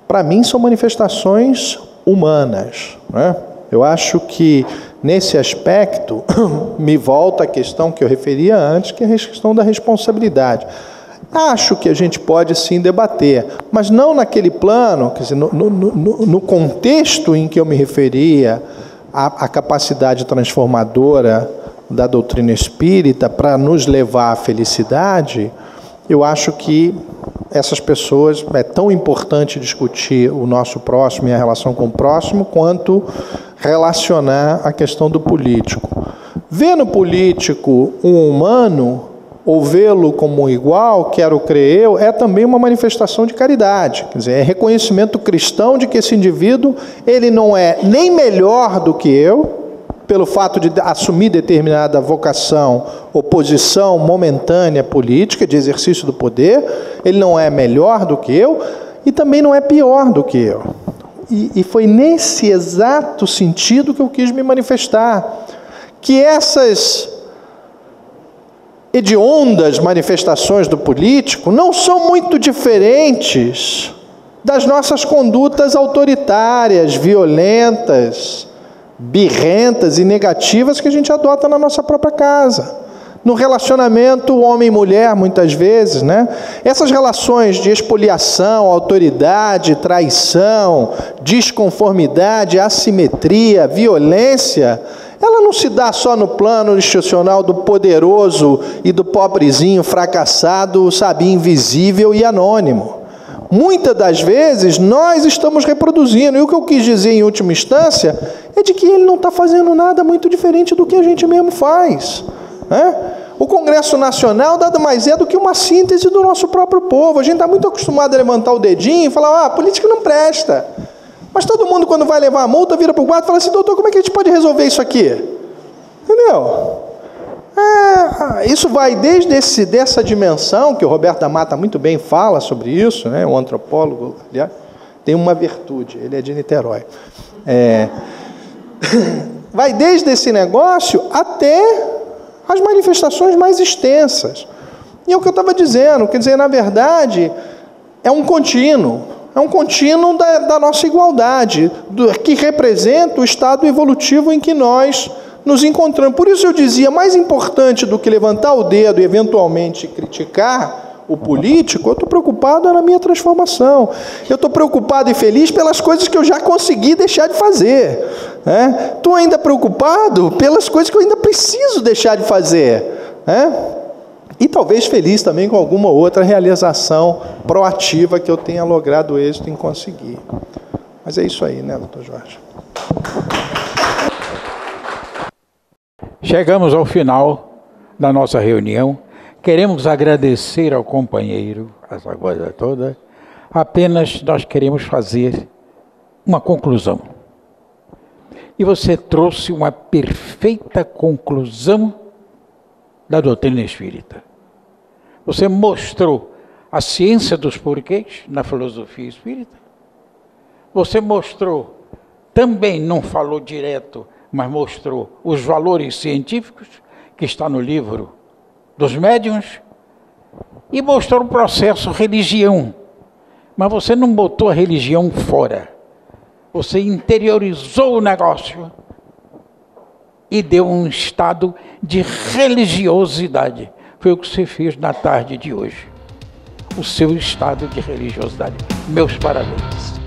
Para mim, são manifestações humanas, né? Eu acho que, nesse aspecto, me volta a questão que eu referia antes, que é a questão da responsabilidade. Acho que a gente pode sim debater, mas não naquele plano, quer dizer, no contexto em que eu me referia à capacidade transformadora da doutrina espírita para nos levar à felicidade. Eu acho que essas pessoas, é tão importante discutir o nosso próximo e a relação com o próximo, quanto relacionar a questão do político. Ver no político um humano, ou vê-lo como igual, quero crer eu, é também uma manifestação de caridade. Quer dizer, é reconhecimento cristão de que esse indivíduo, ele não é nem melhor do que eu, pelo fato de assumir determinada vocação ou posição momentânea política, de exercício do poder, ele não é melhor do que eu, e também não é pior do que eu. E foi nesse exato sentido que eu quis me manifestar, que essas hediondas manifestações do político não são muito diferentes das nossas condutas autoritárias, violentas, birrentas e negativas que a gente adota na nossa própria casa. No relacionamento homem e mulher, muitas vezes, né? Essas relações de expoliação, autoridade, traição, desconformidade, assimetria, violência, ela não se dá só no plano institucional do poderoso e do pobrezinho fracassado, sabe, invisível e anônimo. Muitas das vezes nós estamos reproduzindo, e o que eu quis dizer em última instância é de que ele não está fazendo nada muito diferente do que a gente mesmo faz, né? O Congresso Nacional nada mais é do que uma síntese do nosso próprio povo. A gente está muito acostumado a levantar o dedinho e falar, política não presta. Mas todo mundo, quando vai levar a multa, vira para o guarda e fala assim, doutor, como é que a gente pode resolver isso aqui? Entendeu? Isso vai desde dessa dimensão, que o Roberto da Mata muito bem fala sobre isso, né? Um antropólogo, aliás, tem uma virtude, ele é de Niterói. Vai desde esse negócio até as manifestações mais extensas. E é o que eu estava dizendo, quer dizer, na verdade, é um contínuo da nossa igualdade, que representa o estado evolutivo em que nós nos encontramos. Por isso eu dizia, mais importante do que levantar o dedo e eventualmente criticar o político, eu estou preocupado na minha transformação. Eu estou preocupado e feliz pelas coisas que eu já consegui deixar de fazer. Estou ainda preocupado pelas coisas que eu ainda preciso deixar de fazer. E talvez feliz também com alguma outra realização proativa que eu tenha logrado êxito em conseguir. Mas é isso aí, né, doutor Jorge? Chegamos ao final da nossa reunião. Queremos agradecer ao companheiro, essa coisa toda. Apenas nós queremos fazer uma conclusão. E você trouxe uma perfeita conclusão da doutrina espírita. Você mostrou a ciência dos porquês na filosofia espírita. Você mostrou, também não falou direto, mas mostrou os valores científicos, que está no livro dos médiuns, e mostrou o processo religião. Mas você não botou a religião fora. Você interiorizou o negócio e deu um estado de religiosidade. Foi o que você fez na tarde de hoje. O seu estado de religiosidade. Meus parabéns.